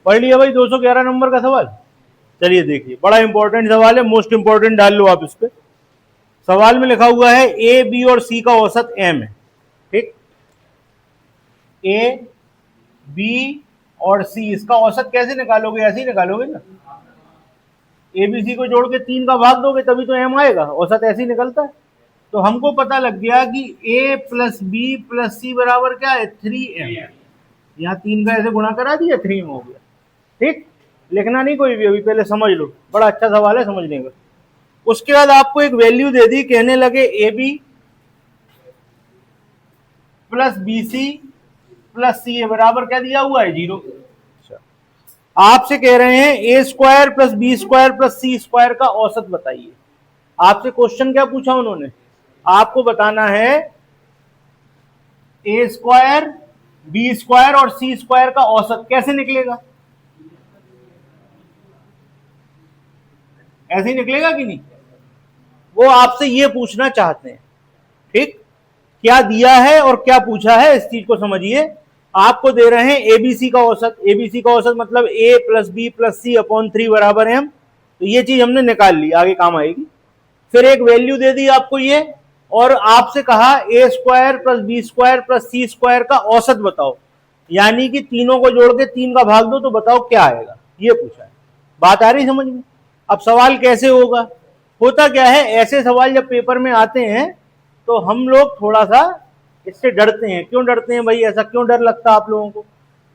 पढ़ लिया भाई 211 नंबर का सवाल। चलिए देखिए, बड़ा इंपॉर्टेंट सवाल है, मोस्ट इंपॉर्टेंट डाल लो आप इस पे। सवाल में लिखा हुआ है ए, बी और सी का औसत एम है, ठीक। ए, बी और सी, इसका औसत कैसे निकालोगे? ऐसे ही निकालोगे ना, ए बी सी को जोड़ के 3 का भाग दोगे तभी तो एम आएगा, औसत ऐसे ही निकलता है। तो हमको पता लग गया कि ए प्लस बी प्लस सी बराबर क्या है? 3m। यहाँ 3 का ऐसे गुणा करा दिया, 3m हो गया, ठीक। लिखना नहीं कोई भी, अभी पहले समझ लो, बड़ा अच्छा सवाल है समझने का। उसके बाद आपको एक वैल्यू दे दी, कहने लगे A B plus B C plus C बराबर क्या दिया हुआ है? 0। आपसे कह रहे हैं A square plus B square plus C square का औसत बताइए। आपसे क्वेश्चन क्या पूछा उन्होंने? आपको बताना है ए स्क्वायर, बी स्क्वायर और सी स्क्वायर का औसत कैसे निकलेगा? ऐसे ही निकलेगा कि नहीं? वो आपसे ये पूछना चाहते हैं, ठीक। क्या दिया है और क्या पूछा है, इस चीज को समझिए। आपको दे रहे हैं एबीसी का औसत। एबीसी का औसत मतलब ए प्लस बी प्लस सी अपॉन 3 बराबर एम। तो ये चीज हमने निकाल ली, आगे काम आएगी। फिर एक वैल्यू दे दी आपको ये, और आपसे कहा A square plus B square plus C square का औसत बताओ, यानी कि तीनों को जोड़ के 3 का भाग दो तो बताओ क्या आएगा, ये पूछा है। बात आ रही समझ में? अब सवाल कैसे होगा? होता क्या है, ऐसे सवाल जब पेपर में आते हैं तो हम लोग थोड़ा सा इससे डरते हैं। क्यों डरते हैं भाई? ऐसा क्यों डर लगता है आप लोगों को?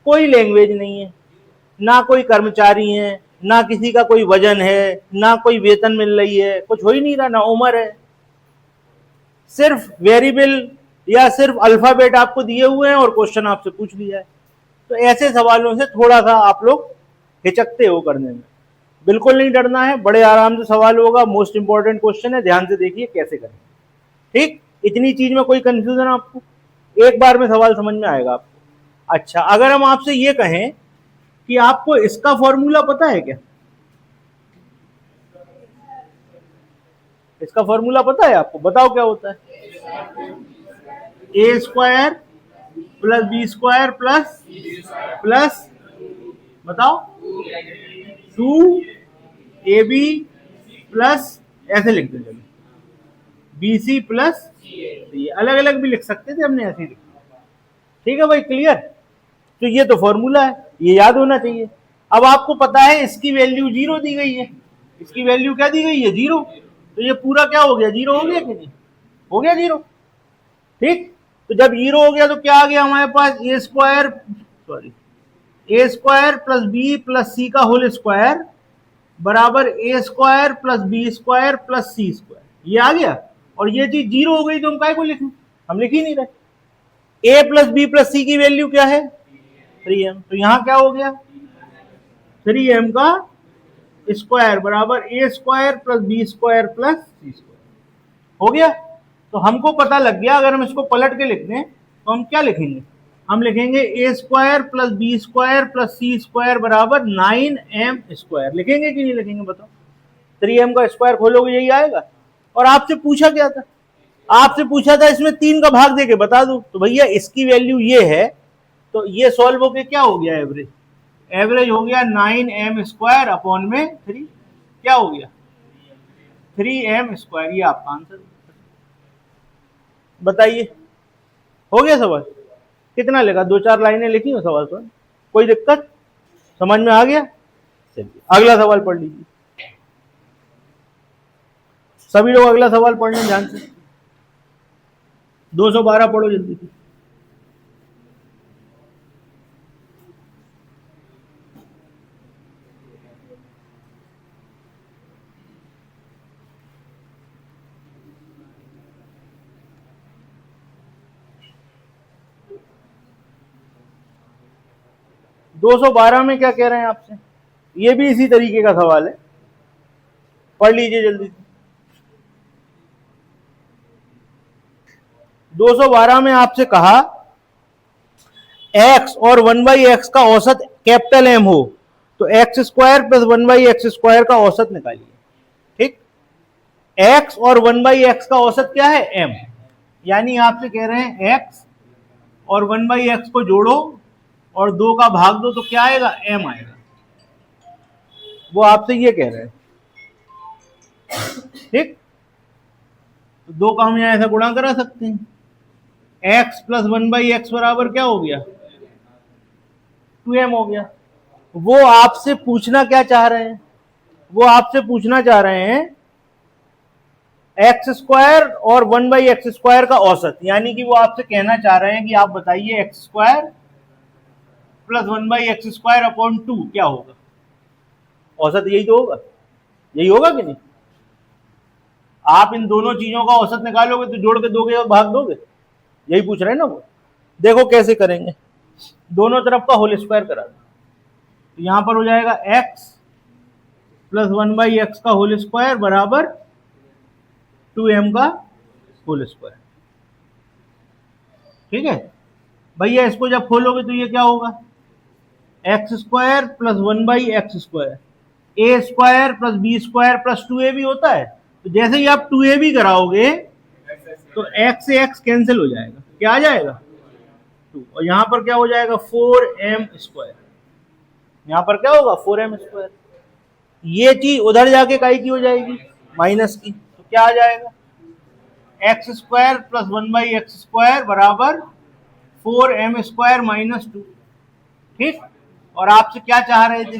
कोई लैंग्वेज नहीं है, ना कोई कर्मचारी है, ना किसी का कोई वजन है, ना कोई वेतन मिल रही है, कुछ हो ही नहीं रहा, ना उम्र है, सिर्फ वेरिएबल या सिर्फ अल्फाबेट आपको दिए हुए हैं और क्वेश्चन आपसे पूछ लिया है। तो ऐसे सवालों से थोड़ा सा आप लोग हिचकते हो करने में। बिल्कुल नहीं डरना है, बड़े आराम से सवाल होगा, मोस्ट इंपॉर्टेंट क्वेश्चन है, ध्यान से देखिए कैसे करें, ठीक। इतनी चीज में कोई कंफ्यूजन आपको? एक बार में सवाल समझ में आएगा आपको। अच्छा, अगर हम आपसे ये कहें कि आपको इसका फॉर्मूला पता है क्या? इसका फॉर्मूला पता है आपको? बताओ क्या होता है? A square plus B square plus plus बताओ 2ab प्लस, ऐसे लिख दो, चलो bc प्लस, ये अलग अलग भी लिख सकते थे, हमने ऐसे ही लिखा, ठीक है भाई, क्लियर। तो ये तो फॉर्मूला है, ये याद होना चाहिए। अब आपको पता है इसकी वैल्यू 0 दी गई है, इसकी वैल्यू क्या दी गई है? 0। तो ये पूरा क्या हो गया? 0 हो गया कि नहीं? हो गया 0, ठीक। तो जब 0 हो गया तो क्या आ गया हमारे पास? A square plus B plus C का होल स्क्वायर बराबर A square plus B square plus C square, ये आ गया। और ये चीज 0 हो गई तो हम काय को लिखें? हम लिख ही नहीं रहे। ए प्लस बी प्लस सी की वैल्यू क्या है? 3m। तो यहां क्या हो गया? 3m का स्क्वायर बराबर A square plus B square plus C square, हो गया। तो हमको पता लग गया, अगर हम इसको पलट के लिख दें तो हम क्या लिखेंगे? हम लिखेंगे A square plus B square plus C square बराबर 9m स्क्वायर। लिखेंगे कि नहीं लिखेंगे बताओ? 3m का स्क्वायर खोलोगे यही आएगा। और आपसे पूछा क्या था? आपसे पूछा था इसमें 3 का भाग देके बता दो। तो भैया इसकी वैल्यू ये है, तो ये सॉल्व होके क्या हो गया? एवरेज। एवरेज हो गया 9m स्क्वायर अपॉन में 3, क्या हो गया? 3m square. ये आपका आंसर, बताइए हो गया सवाल? कितना लगा? 2-4 लाइनें लिखी हो सवाल पर, कोई दिक्कत? समझ में आ गया? चलिए अगला सवाल पढ़ लीजिए। सभी लोग अगला सवाल पढ़ लें ध्यान से। 212 पढ़ो जल्दी से। दो 212 में क्या कह रहे हैं आपसे? ये भी इसी तरीके का सवाल है, पढ़ लीजिए जल्दी से। 212 में आपसे कहा x और 1/x का औसत कैपिटल M हो तो x square plus 1/x square का औसत निकालिए, ठीक। x और 1/x का औसत क्या है? m। यानी आपसे कह रहे हैं x और 1/x को जोड़ो और 2 का भाग दो तो क्या आएगा? m आएगा। वो आपसे ये कह रहे हैं, ठीक। तो दो का हम यहां ऐसा गुणा करा सकते हैं, x प्लस 1/x बराबर क्या हो गया, 2m हो गया। वो आपसे पूछना क्या चाह रहे हैं, वो आपसे पूछना चाह रहे हैं एक्स स्क्वायर और 1/x² का औसत, यानी कि वो आपसे कहना चाह रहे हैं कि आप बताइए x square plus 1/x² upon 2 क्या होगा, औसत यही तो होगा, यही होगा कि नहीं। आप इन दोनों चीजों का औसत निकालोगे तो जोड़ के दोगे और भाग दोगे, यही पूछ रहे हैं ना वो। देखो कैसे करेंगे, दोनों तरफ का होल स्क्वायर करा दो, तो यहां पर हो जाएगा x प्लस 1/x का होल स्क्वायर बराबर 2m का होल स्क्वायर, ठीक है भैया। इसको जब खोलोगे तो ये क्या होगा, x square plus 1/x², a square plus b square plus 2ab होता है। तो जैसे ही आप 2ab कराओगे तो x से x कैंसिल हो जाएगा, क्या आ जाएगा 2, और यहां पर क्या हो जाएगा 4m², यहां पर क्या होगा 4m²। ये चीज उधर जाके काई की हो जाएगी, माइनस की, तो क्या आ जाएगा x² प्लस 1/x² बराबर 4m² माइनस 2, ठीक। और आपसे क्या चाह रहे थे,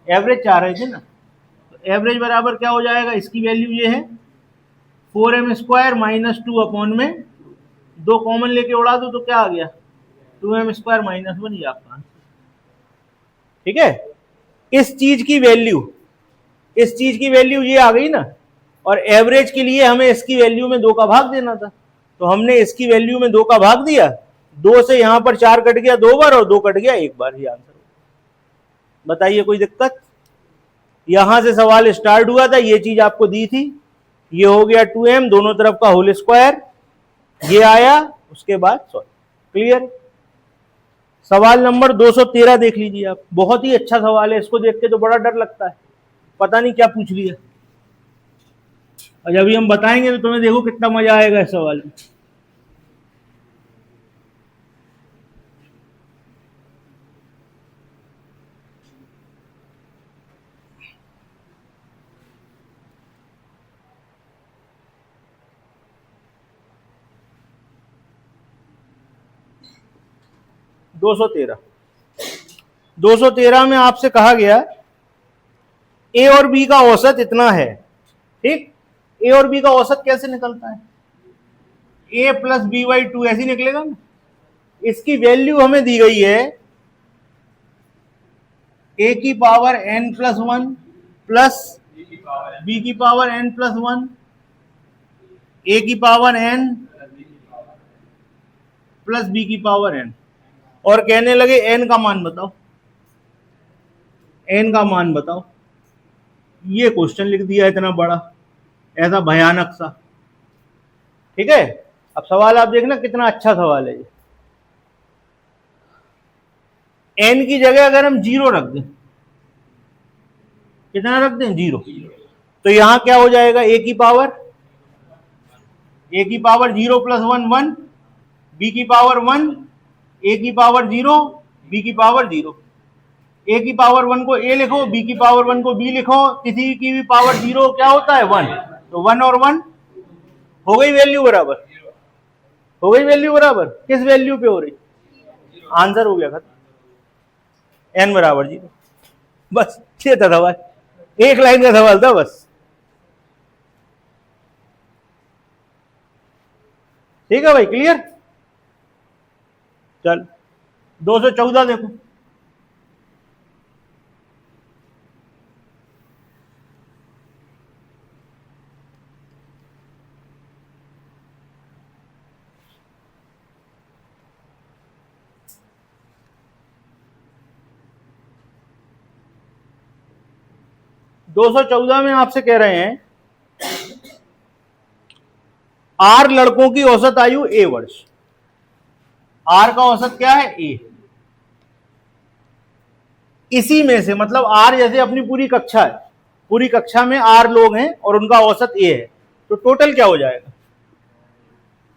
एवरेज चाह रहे थे ना, तो एवरेज बराबर क्या हो जाएगा, इसकी वैल्यू ये है 4m² माइनस 2 अपॉन में 2 कॉमन लेके उड़ा दो तो क्या आ गया 2m² माइनस 1, ये आपका आंसर, ठीक है। इस चीज की वैल्यू ये आ गई ना, और एवरेज के लिए हमें इसकी वैल्यू में 2 का भाग देना था, तो हमने इसकी वैल्यू में 2 का भाग दिया, 2 से यहां पर 4 कट गया 2 बार और 2 कट गया 1 बार, ये आंसर। बताइए कोई दिक्कत, यहां से सवाल स्टार्ट हुआ था, ये चीज आपको दी थी, ये हो गया 2m दोनों तरफ का होल स्क्वायर, ये आया, उसके बाद सॉल्व, क्लियर। सवाल नंबर 213 देख लीजिए आप, बहुत ही अच्छा सवाल है, इसको देख के तो बड़ा डर लगता है, पता नहीं क्या पूछ लिया, और जब भी हम बताएंगे तो तुम्हें देखो कितना मजा आएगा इस सवाल में। दो सौ तेरह में आपसे कहा गया ए और बी का औसत इतना है, ठीक। ए और बी का औसत कैसे निकलता है, a प्लस b/2 ऐसे ही निकलेगा ना। इसकी वैल्यू हमें दी गई है a की पावर n+1 प्लस b की पावर n+1, a की पावर n प्लस b की पावर n, और कहने लगे n का मान बताओ, n का मान बताओ। ये क्वेश्चन लिख दिया इतना बड़ा, ऐसा भयानक सा, ठीक है। अब सवाल आप देखना कितना अच्छा सवाल है ये। n की जगह अगर हम 0 रख दें, कितना रख दें 0, तो यहां क्या हो जाएगा a की पावर 0 प्लस 1 1, b की पावर 1, a की पावर 0, b की पावर 0, a की पावर 1 को a लिखो, b की पावर 1 को b लिखो, किसी की भी पावर 0 क्या होता है 1, तो 1 और 1 हो गई वैल्यू बराबर, हो गई वैल्यू बराबर, किस वैल्यू पे हो रही, आंसर हो गया खत्म, n बराबर 0। बस ये था सवाल, एक लाइन का सवाल था बस, ठीक है भाई, क्लियर। चल 214 देखो, में आपसे कह रहे हैं आर लड़कों की औसत आयु ए वर्ष, आर का औसत क्या है ए, इसी में से मतलब आर जैसे अपनी पूरी कक्षा है, पूरी कक्षा में आर लोग हैं और उनका औसत ए है, तो टोटल क्या हो जाएगा,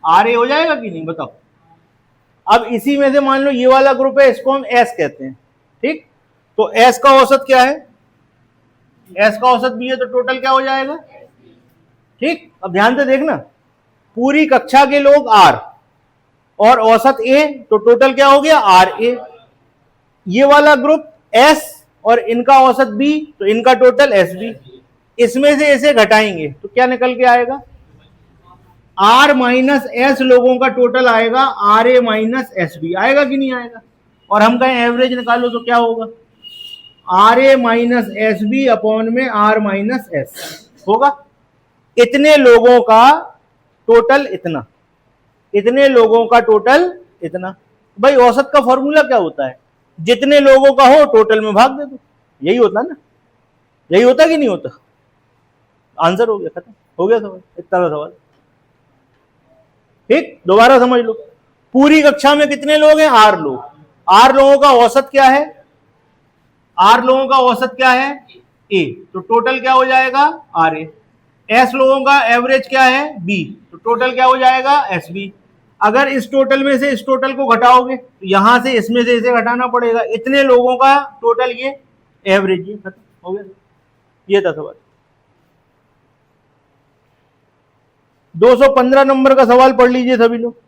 आर ए हो जाएगा कि नहीं बताओ। अब इसी में से मान लो ये वाला ग्रुप है, इसको हम एस कहते हैं, ठीक। तो एस का औसत क्या है, एस का औसत बी है तो टोटल क्या हो जाएगा? ठीक, अब ध्यान से देखना, पूरी कक्षा के लोग आर और औसत ए, तो टोटल क्या हो गया? R A. ये वाला ग्रुप एस और इनका औसत बी, तो इनका टोटल एस बी। इसमें से इसे घटाएंगे तो क्या निकल के आएगा? आर माइनस एस लोगों का टोटल आएगा R A minus S B. आएगा कि नहीं आएगा? और हम कहें एवरेज निकालो तो क्या होगा? R A minus S B upon में आर माइनस एस होगा। इतने लोगों का टोटल इतना, इतने लोगों का टोटल इतना। भाई औसत का फॉर्मूला क्या होता है? जितने लोगों का हो टोटल में भाग दे दो, यही होता ना? यही होता कि नहीं होता? आंसर हो गया, खत्म हो गया सवाल, इतना सवाल। ठीक, दोबारा समझ लो, पूरी कक्षा में कितने लोग हैं? आर लोग। आर लोगों का औसत क्या है? आर लोगों का औसत क्या है? ए, तो टोटल क्या हो जाएगा? R A. एस लोगों का एवरेज क्या है? बी, तो टोटल क्या हो जाएगा? S B. अगर इस टोटल में से इस टोटल को घटाओगे तो यहां से इसमें से इसे घटाना पड़ेगा। इतने लोगों का टोटल ये एवरेज, ये खत्म हो गया। ये था सवाल। 215 नंबर का सवाल पढ़ लीजिए सभी लोग।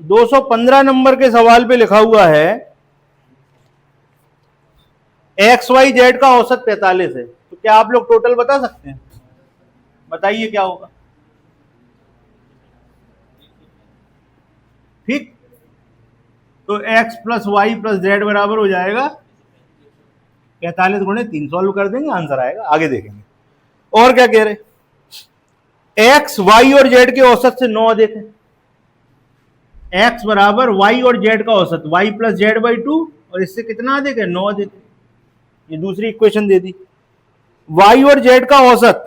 दो 215 नंबर के सवाल पे लिखा हुआ है एक्स वाई जेड का औसत 45 है, तो क्या आप लोग टोटल बता सकते हैं? बताइए क्या होगा? ठीक, तो x plus Y plus Z बराबर हो जाएगा 45 गुणे 3। सॉल्व कर देंगे, आंसर आएगा, आगे देखेंगे। और क्या कह रहे? x वाई और जेड के औसत से 9 अधिक है। x बराबर वाई और जेड का औसत y प्लस जेड बाई 2, और इससे कितना अधिक है? 9 अधिक है। ये दूसरी इक्वेशन दे दी। y और z का औसत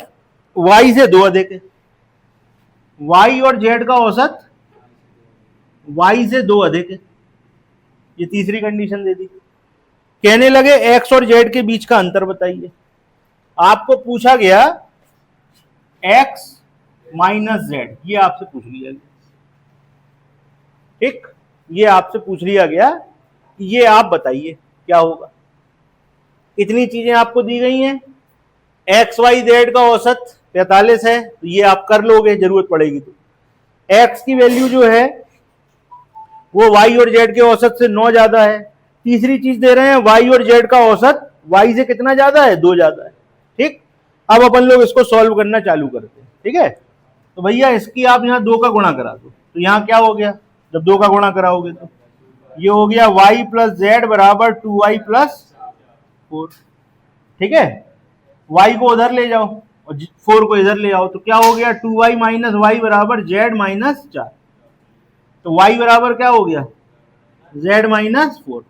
y से 2 अधिक है। y और z का औसत y से 2 अधिक है। ये तीसरी कंडीशन दे दी। कहने लगे x और z के बीच का अंतर बताइए। आपको पूछा गया x माइनस z, ये आपसे पूछ लिया गया। ठीक, ये आपसे पूछ लिया गया, ये आप बताइए क्या होगा। इतनी चीजें आपको दी गई हैं। एक्स वाई जेड का औसत 45 है, तो ये आप कर लोगे, जरूरत पड़ेगी तो। एक्स की वैल्यू जो है वो वाई और जेड के औसत से 9 ज्यादा है। तीसरी चीज दे रहे हैं वाई और जेड का औसत वाई से कितना ज्यादा है? 2 ज्यादा है। ठीक, अब अपन लोग इसको सॉल्व करना चालू करते हैं। ठीक है, तो भैया इसकी आप यहाँ 2 का गुणा करा दो, तो यहाँ क्या हो गया? जब 2 का गुणा कराओगे तो ये हो गया y प्लस जेड बराबर 2y प्लस 4। ठीक है, y को उधर ले जाओ और 4 को इधर ले आओ, तो क्या हो गया? 2y माइनस वाई बराबर z माइनस 4। तो y बराबर क्या हो गया? z minus 4।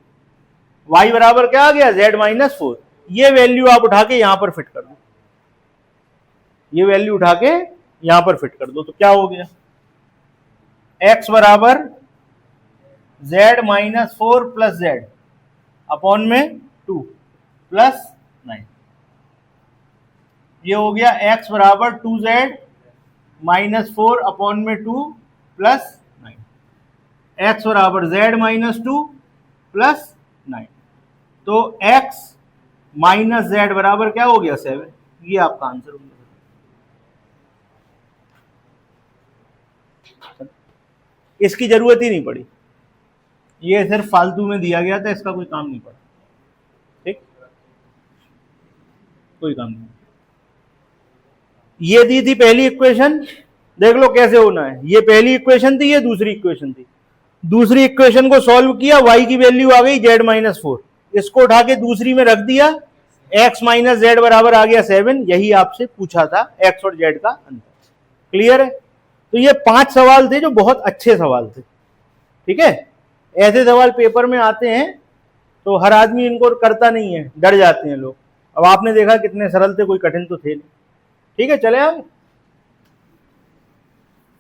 y बराबर क्या आ गया? z minus 4। ये वैल्यू आप उठा के यहां पर फिट कर दो, ये वैल्यू उठा के यहां पर फिट कर दो, तो क्या हो गया? x बराबर z minus 4 plus Z upon में 2 प्लस 9। ये हो गया x बराबर 2z माइनस 4 अपॉन में 2 प्लस 9। x बराबर z माइनस 2 प्लस 9, तो x माइनस जेड बराबर क्या हो गया? 7। ये आपका आंसर हो गया। इसकी जरूरत ही नहीं पड़ी, ये सिर्फ फालतू में दिया गया था, इसका कोई काम नहीं पड़ा। ठीक, कोई काम नहीं। ये दी थी पहली इक्वेशन, देख लो कैसे होना है। ये पहली इक्वेशन थी, ये दूसरी इक्वेशन थी। दूसरी इक्वेशन को सॉल्व किया, y की वैल्यू आ गई z माइनस 4, इसको उठा के दूसरी में रख दिया, x माइनस जेड बराबर आ गया 7। यही आपसे पूछा था, x और z का अंतर। क्लियर है? तो ये 5 सवाल थे जो बहुत अच्छे सवाल थे। ठीक है, ऐसे सवाल पेपर में आते हैं तो हर आदमी इनको करता नहीं है, डर जाते हैं लोग। अब आपने देखा कितने सरल थे, कोई कठिन तो थे नहीं। ठीक है, चले आगे।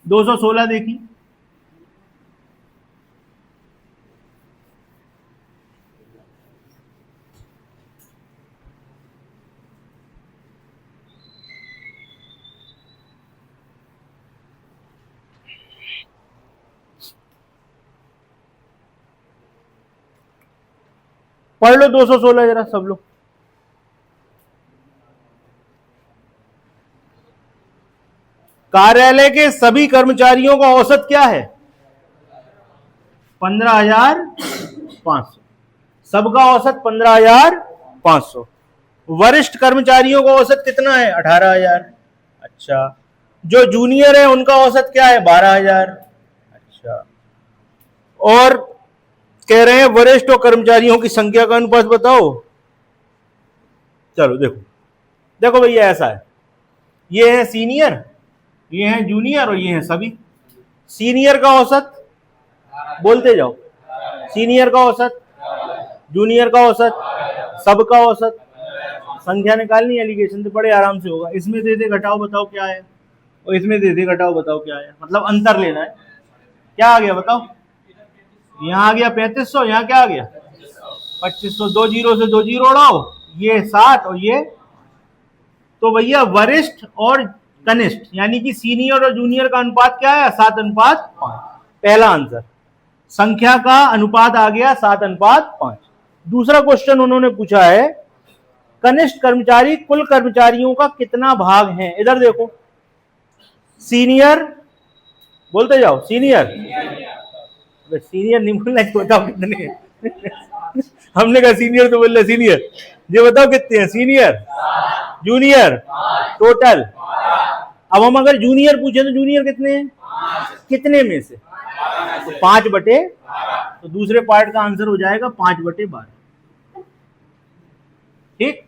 216 देखिए। पढ़ लो 216 जरा सब लोग। कार्यालय के सभी कर्मचारियों का औसत क्या है? 15,500। सबका औसत 15,500। वरिष्ठ कर्मचारियों का औसत कितना है? 18,000। अच्छा, जो जूनियर है उनका औसत क्या है? 12,000। अच्छा, और कह रहे हैं वरिष्ठ और कर्मचारियों की संख्या का अनुपात बताओ। चलो देखो देखो भैया, ऐसा है, ये है सीनियर, ये है जूनियर और ये है सभी। सीनियर का औसत बोलते जाओ, सीनियर का औसत, जूनियर का औसत, सबका औसत। संख्या निकालनी, एलिगेशन तो बड़े आराम से होगा। इसमें दे दे घटाओ बताओ क्या है, और इसमें दे दे घटाओ बताओ क्या है, मतलब अंतर लेना है। क्या आ गया बताओ? यहाँ आ गया 3500, यहाँ क्या आ गया? 2500। 2 जीरो से 2 जीरो उड़ाओ, ये 60 और ये। तो भैया वरिष्ठ और कनिष्ठ यानी कि सीनियर और जूनियर का अनुपात क्या है? 7:5। पहला आंसर, संख्या का अनुपात आ गया 7:5। दूसरा क्वेश्चन उन्होंने पूछा है, कनिष्ठ कर्मचारी कुल कर्मचारियों का कितना भाग है? इधर देखो, सीनियर बोलते जाओ, सीनियर, सीनियर नहीं बोलना, बताओ कितने हमने कहा सीनियर तो बोल रहे सीनियर, ये बताओ कितने हैं? Senior junior total. अब हम अगर जूनियर पूछे तो जूनियर कितने हैं? कितने में से? तो 5/, तो दूसरे पार्ट का आंसर हो जाएगा 5/12। ठीक।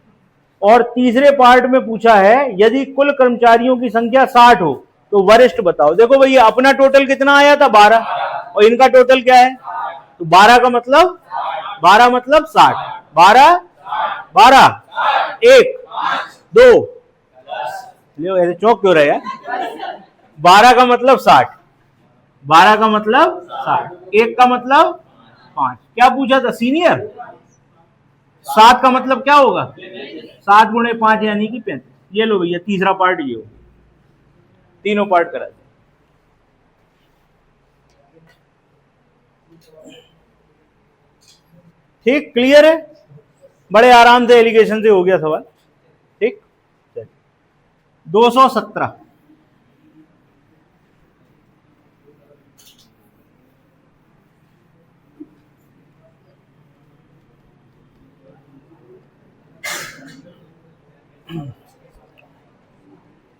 और तीसरे पार्ट में पूछा है, यदि कुल कर्मचारियों की संख्या 60 हो तो वरिष्ठ बताओ। देखो भैया, अपना टोटल कितना आया था? 12, और इनका टोटल क्या है? तो 12 का मतलब 12 मतलब 60। 12 12 1 2 ले, ऐसे चौक क्यों रहे यार? 12 का मतलब 60, 12 का मतलब 60, 1 का मतलब 5। क्या पूछा था? सीनियर। 7 का मतलब क्या होगा? 7 गुणे 5 यानी कि 35। ये लो भैया, तीसरा पार्ट ये हो, तीनों पार्ट करा दे। ठीक, क्लियर है? बड़े आराम से एलिगेशन से हो गया सवाल। ठीक, 217।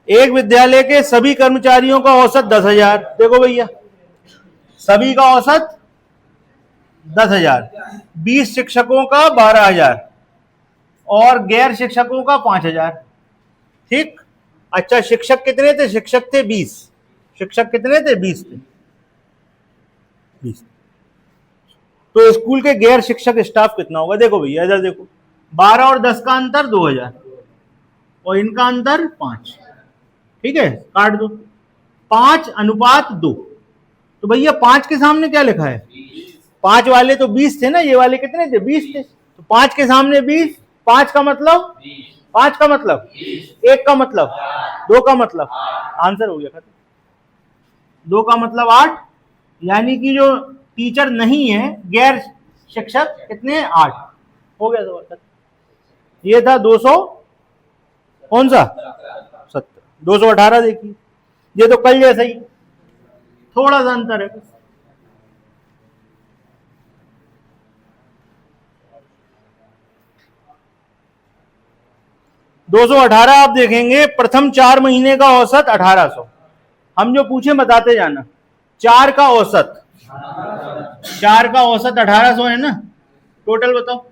एक विद्यालय के सभी कर्मचारियों का औसत 10,000। देखो भैया, सभी का औसत 10,000, 20 शिक्षकों का 12,000 और गैर शिक्षकों का 5,000। ठीक। अच्छा, शिक्षक कितने थे? शिक्षक थे 20। शिक्षक कितने थे? 20 थे। 20। तो स्कूल के गैर शिक्षक स्टाफ कितना होगा? देखो भैया, इधर देखो, 12 और 10 का अंतर 2,000 और इनका अंतर 5। ठीक है, काट दो, 5:2। तो भैया 5 के सामने क्या लिखा है? 5 वाले तो 20 थे ना, ये वाले कितने थे? 20 थे। तो 5 के सामने 20, 5 का मतलब 5 का मतलब 1 का मतलब 2 का मतलब, आंसर हो गया खत्म। 2 का मतलब 8, यानी कि जो टीचर नहीं है, गैर शिक्षक कितने? 8। हो गया सवाल खत्म। ये था 200 कौन सा? 70। 218 देखिए, ये तो कल जैसा ही, थोड़ा सा अंतर है। 218 आप देखेंगे, प्रथम 4 महीने का औसत 1800। हम जो पूछे बताते जाना। 4 का औसत 1800 है ना? टोटल बताओ,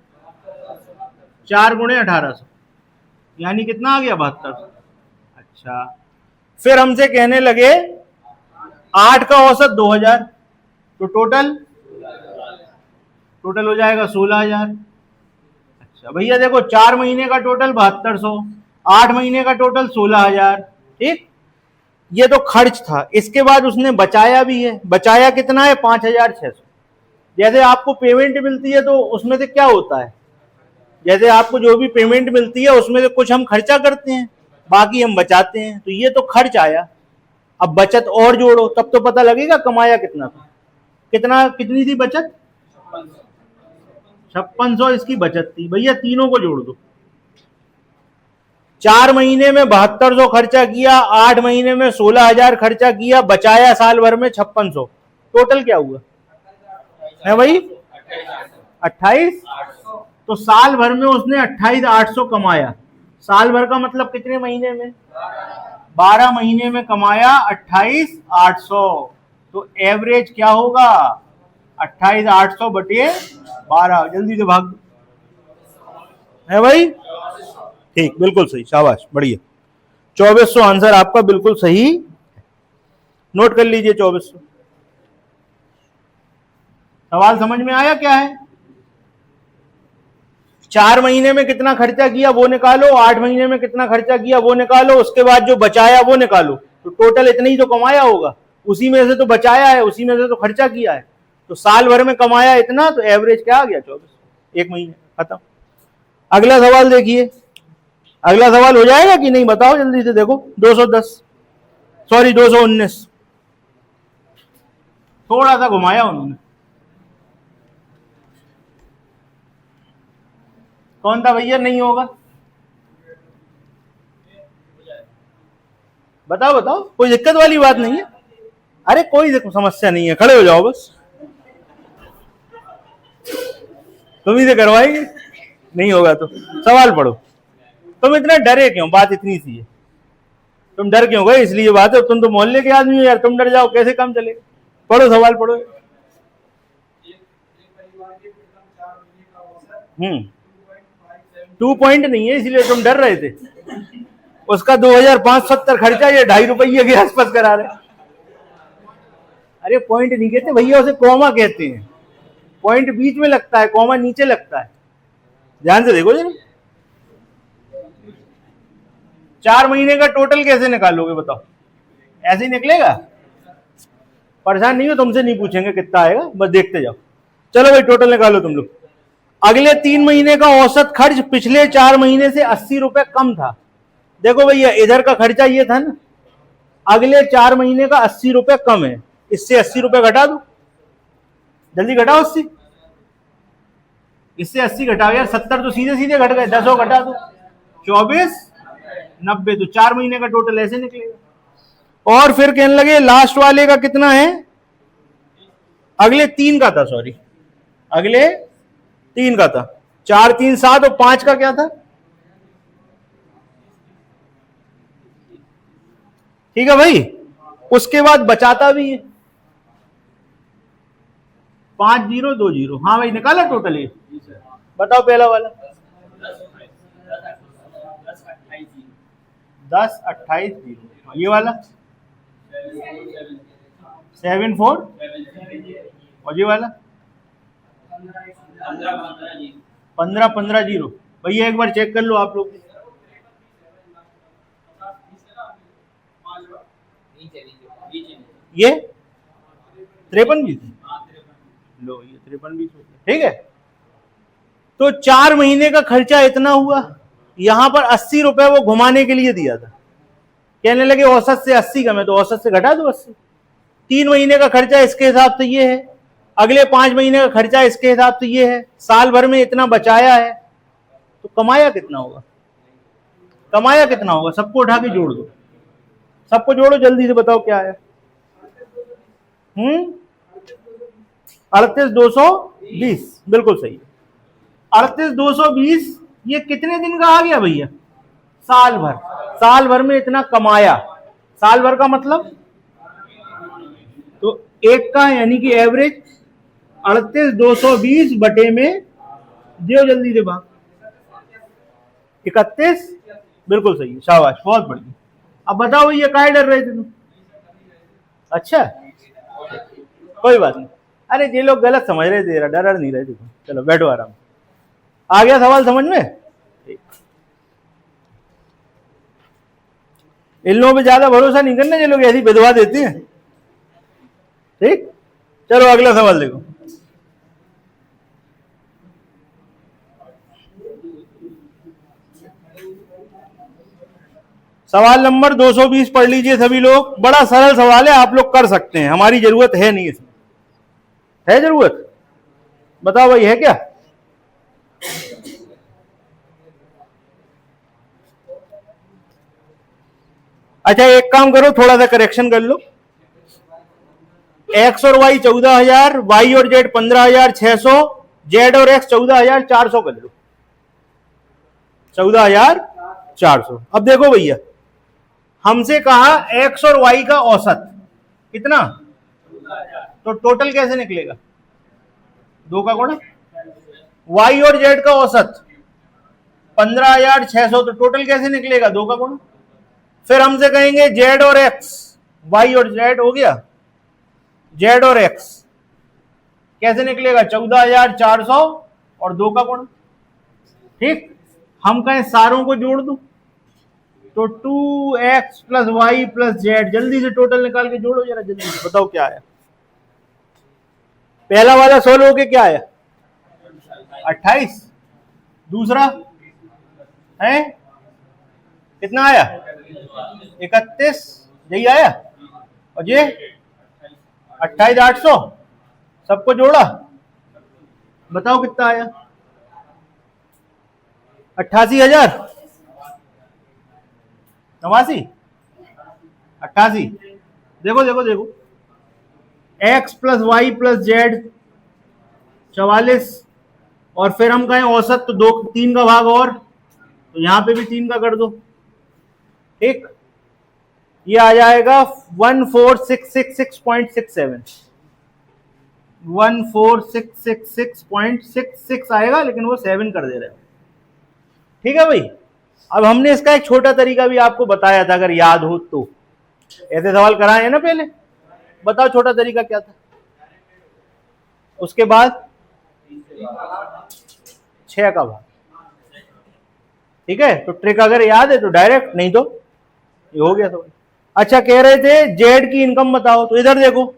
4 गुणे 1800 यानी कितना आ गया? 72। अच्छा, फिर हमसे कहने लगे 8 का औसत 2000, तो टोटल हो जाएगा 16,000। अच्छा भैया देखो, 4 महीने का टोटल 7200, 8 महीने का टोटल 16,000। ठीक, ये तो खर्च था। इसके बाद उसने बचाया भी है। बचाया कितना है? 5,600। जैसे आपको पेमेंट मिलती है तो उसमें से क्या होता है? जैसे आपको जो भी पेमेंट मिलती है उसमें से कुछ हम खर्चा करते हैं, बाकी हम बचाते हैं। तो ये तो खर्च आया। अब बचत और जोड़ो तब तो पता लगेगा कमाया कितना था। कितनी थी बचत? 5600 इसकी बचत थी भैया, तीनों को जोड़ दो। 4 महीने में 7200 खर्चा किया, 8 महीने में 16000 खर्चा किया, बचाया साल भर में 5600। टोटल क्या हुआ है भाई? 28। तो साल भर में उसने 28800 कमाया। साल भर का मतलब कितने महीने में? 12 महीने में कमाया 28800। तो एवरेज क्या होगा? 28800 बटे 12। जल्दी से भाग है भाई। ठीक, बिल्कुल सही, शाबाश, बढ़िया। 2400 आंसर आपका बिल्कुल सही। नोट कर लीजिए 2400। सवाल समझ में आया क्या है? 4 महीने में कितना खर्चा किया वो निकालो, 8 महीने में कितना खर्चा किया वो निकालो, उसके बाद जो बचाया वो निकालो। तो टोटल इतना ही तो कमाया होगा, उसी में से तो बचाया है, उसी में से तो खर्चा किया है। तो साल भर में कमाया इतना, तो एवरेज क्या आ गया? 2400। एक महीने खत्म। अगला सवाल देखिए। अगला सवाल हो जाएगा कि नहीं बताओ जल्दी से। देखो 210, सॉरी 219, थोड़ा सा घुमाया उन्होंने। कौन था भैया? नहीं होगा, बताओ बताओ, कोई दिक्कत वाली बात नहीं है। अरे कोई समस्या नहीं है, खड़े हो जाओ बस। तुम ही से करवाएंगे, नहीं होगा तो सवाल पढ़ो। तुम इतना डरे क्यों? बात इतनी सी है, तुम डर क्यों गए? इसलिए बात है, तुम तो मोहल्ले के आदमी हो यार, तुम डर जाओ कैसे काम चलेगा? पढ़ो, सवाल पढ़ो। 2 पॉइंट नहीं है, इसलिए तुम डर रहे थे। उसका 2570 खर्चा, ये 2.5 रुपये के आसपास करा रहे। अरे पॉइंट नहीं कहते भैया, उसे कॉमा कहते हैं। पॉइंट बीच में लगता है, कॉमा नीचे लगता है। ध्यान से देखो जरा। 4 महीने का टोटल कैसे निकालोगे बताओ? ऐसे ही निकलेगा? परेशान नहीं हो, तुमसे नहीं पूछेंगे कितना आएगा, बस देखते जाओ। चलो भाई टोटल निकालो तुम लोग। अगले 3 महीने का औसत खर्च पिछले 4 महीने से 80 रुपए कम था। देखो भैया, इधर का खर्चा ये था ना, अगले 4 महीने का 80 रुपए कम है, इससे 80 रुपए घटा दो। जल्दी घटाओ 80, इससे 80 घटाओ यार। 70 तो सीधे सीधे घट गए, 10 घटा दो, 24 90। तो 4 महीने का टोटल ऐसे निकलेगा। और फिर कहने लगे लास्ट वाले का कितना है? अगले 3 का था, सॉरी अगले 3 का था। 4 3 7 और 5 का क्या था? ठीक है भाई। उसके बाद बचाता भी है 5020। हाँ भाई निकाला टोटल ये, बताओ पहला वाला। 10 28 0। ये वाला 74 और ये वाला 15 15 0। भैया एक बार चेक कर लो आप लोग। ये 53 भी थी, लो ये 53 भी। ठीक है, तो 4 महीने का खर्चा इतना हुआ। यहां पर 80 रुपए वो घुमाने के लिए दिया था। कहने लगे औसत से 80 कम है, तो औसत से घटा दो 80। 3 महीने का खर्चा इसके हिसाब से ये है, अगले 5 महीने का खर्चा इसके हिसाब से ये है, साल भर में इतना बचाया है, तो कमाया कितना होगा? कमाया कितना होगा? सबको उठा के जोड़ दो, सबको जोड़ो जल्दी से, बताओ क्या है? 38220, बिल्कुल सही। 38220 ये कितने दिन का आ गया भैया? साल भर। साल भर में इतना कमाया, साल भर का मतलब तो एक का, यानी कि एवरेज 38220 बटे में दियो जल्दी से भाग 31। बिल्कुल सही, शाबाश, बहुत बढ़िया। अब बताओ ये काहे डर रहे थे तुम? अच्छा कोई बात नहीं, अरे ये लोग गलत समझ रहे थे, डर नहीं रहे थे। चलो बैठो आराम। आ गया सवाल समझ में? इन लोगों पे ज्यादा भरोसा नहीं करना, ये लोग ऐसी विधवा देते हैं। ठीक, चलो अगला सवाल देखो। सवाल नंबर 220 पढ़ लीजिए सभी लोग। बड़ा सरल सवाल है, आप लोग कर सकते हैं, हमारी जरूरत है नहीं इसमें। है जरूरत? बताओ भाई है क्या? अच्छा एक काम करो, थोड़ा सा करेक्शन कर लो। एक्स और वाई 14,000, वाई और जेड 15,600, जेड और एक्स 14,400 कर लो। 14,400। अब देखो भैया, हमसे कहा एक्स और वाई का औसत कितना, तो टोटल कैसे निकलेगा, 2 का गुणा। वाई और जेड का औसत 15,600, तो टोटल कैसे निकलेगा, 2 का गुणा। फिर हमसे कहेंगे जेड और एक्स, वाई और जेड हो गया, जेड और एक्स कैसे निकलेगा, 14,400 और 2 का गुणा। ठीक, हम कहें सारों को जोड़ दो, तो 2x plus Y plus Z, जल्दी से टोटल निकाल के जोड़ो जरा, जल्दी से बताओ क्या आया। पहला वाला 16 होके क्या आया, 28। दूसरा है कितना आया, 31, यही आया। और ये 28,800, सबको जोड़ा, बताओ कितना आया, 88,000, 89, 88। देखो देखो देखो, x plus Y plus Z 44, और फिर हम कहें औसत, तो 2 3 का भाग, और तो यहां पे भी 3 का कर दो। ठीक, ये आ जाएगा 14,666.67, 14,666.66 आएगा, लेकिन वो 7 कर दे रहे हैं। ठीक है भाई, अब हमने इसका एक छोटा तरीका भी आपको बताया था, अगर याद हो तो। ऐसे सवाल कराए हैं ना पहले, बताओ छोटा तरीका क्या था। उसके बाद 6 का भाग। ठीक है, तो ट्रिक अगर याद है तो डायरेक्ट, नहीं तो ये हो गया सवाल। अच्छा, कह रहे थे जेड की इनकम बताओ, तो इधर देखो,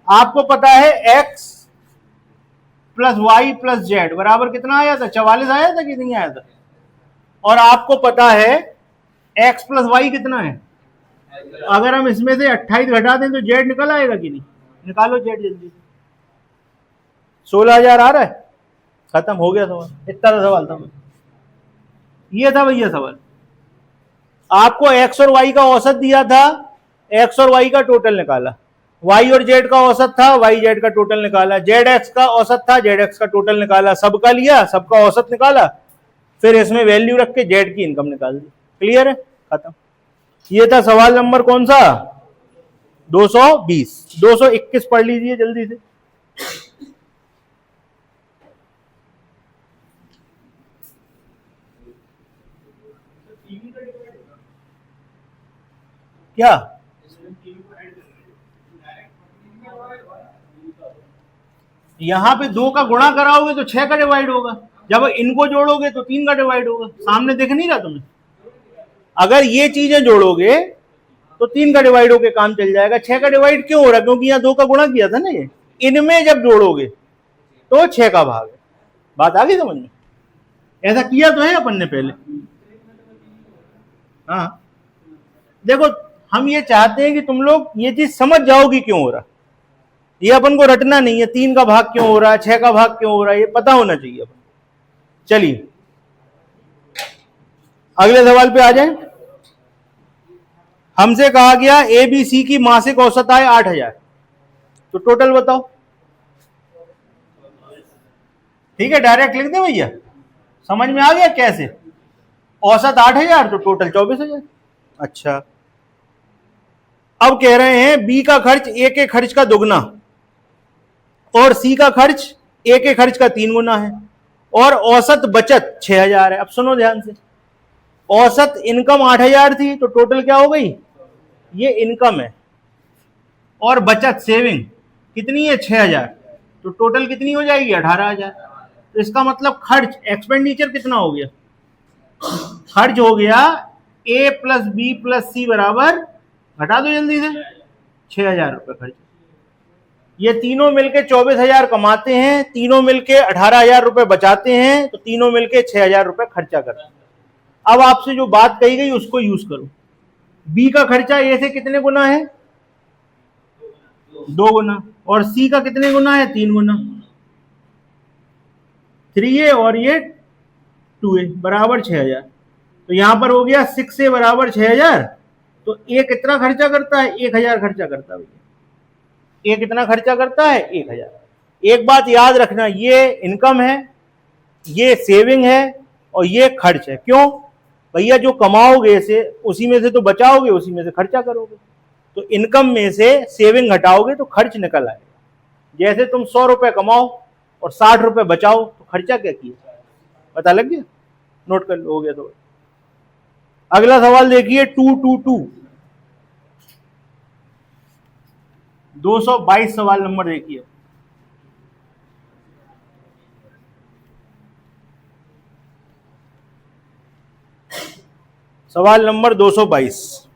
आपको पता है X plus Y plus Z बराबर कितना आया था, 44 आया था कि नहीं आया था। और आपको पता है एक्स प्लस वाई कितना है, अगर हम इसमें से 28 घटा दें तो जेड निकल आएगा कि नहीं, निकालो जेड जल्दी से। 16,000 आ रहा है, खत्म हो गया सवाल, इतना सवाल था। ये था भैया सवाल। आपको एक्स और वाई का औसत दिया था, एक्स और वाई का टोटल निकाला, वाई और जेड का औसत था, वाई जेड का टोटल निकाला, जेड एक्स का औसत था, जेड एक्स का टोटल निकाला, सबका लिया, सबका औसत निकाला, फिर इसमें वैल्यू रख के जेड की इनकम निकाल दी। क्लियर है, खत्म। ये था सवाल नंबर कौन सा, 220। 221 पढ़ लीजिए जल्दी से। क्या, यहां पे 2 का गुणा कराओगे तो 6 का डिवाइड होगा, जब इनको जोड़ोगे तो 3 का डिवाइड होगा। सामने दिख नहीं रहा तुम्हें, अगर ये चीजें जोड़ोगे तो 3 का डिवाइड होके काम चल जाएगा। 6 का डिवाइड क्यों हो रहा, क्योंकि यहाँ 2 का गुणा किया था ना, ये इनमें जब जोड़ोगे तो 6 का भाग है। बात आ गई समझ में, ऐसा किया तो है अपन ने पहले। हाँ देखो, हम ये चाहते हैं कि तुम लोग ये चीज समझ जाओ कि क्यों हो रहा, ये अपन को रटना नहीं है, 3 का भाग क्यों हो रहा है, 6 का भाग क्यों हो रहा है, ये पता होना चाहिए अपन। चलिए अगले सवाल पे आ जाए। हमसे कहा गया एबीसी की मासिक औसत आय 8,000, तो टोटल बताओ। ठीक है, डायरेक्ट लिख दे भैया, समझ में आ गया कैसे। औसत 8,000 तो टोटल 24,000। अच्छा, अब कह रहे हैं बी का खर्च ए के खर्च का दुगना और सी का खर्च ए के खर्च का 3 गुना है, और औसत बचत 6,000 है। अब सुनो ध्यान से, औसत इनकम 8,000 थी, तो टोटल क्या हो गई, ये इनकम है, और बचत सेविंग कितनी है, 6,000, तो टोटल कितनी हो जाएगी, 18,000। तो इसका मतलब खर्च, एक्सपेंडिचर कितना हो गया, खर्च हो गया ए प्लस बी प्लस सी बराबर, घटा दो जल्दी से, 6,000 रुपए खर्च। ये तीनों मिलके 24,000 कमाते हैं, तीनों मिलके 18,000 रुपए बचाते हैं, तो तीनों मिलके 6,000 रुपए खर्चा करते हैं। अब आपसे जो बात कही गई उसको यूज करो। बी का खर्चा ए से कितने गुना है, 2 गुना, और सी का कितने गुना है, 3 गुना। 3A और ये 2A बराबर 6000। तो यहां पर हो गया 6A बराबर 6000। तो ए कितना खर्चा करता है? 1000 खर्चा करता है भैया। ए कितना खर्चा करता है? 1000। एक बात याद रखना, ये इनकम है, ये सेविंग है और ये खर्च है। क्यों भैया? जो कमाओगे से उसी में से तो बचाओगे, उसी में से खर्चा करोगे। तो इनकम में से सेविंग घटाओगे तो खर्च निकल आएगा। जैसे तुम 100 रुपए कमाओ और 60 रुपए बचाओ तो खर्चा क्या किया? पता लग गया? नोट कर लो, हो गया तो। अगला सवाल देखिए 222 222 सवाल नंबर देखिए। सवाल नंबर 222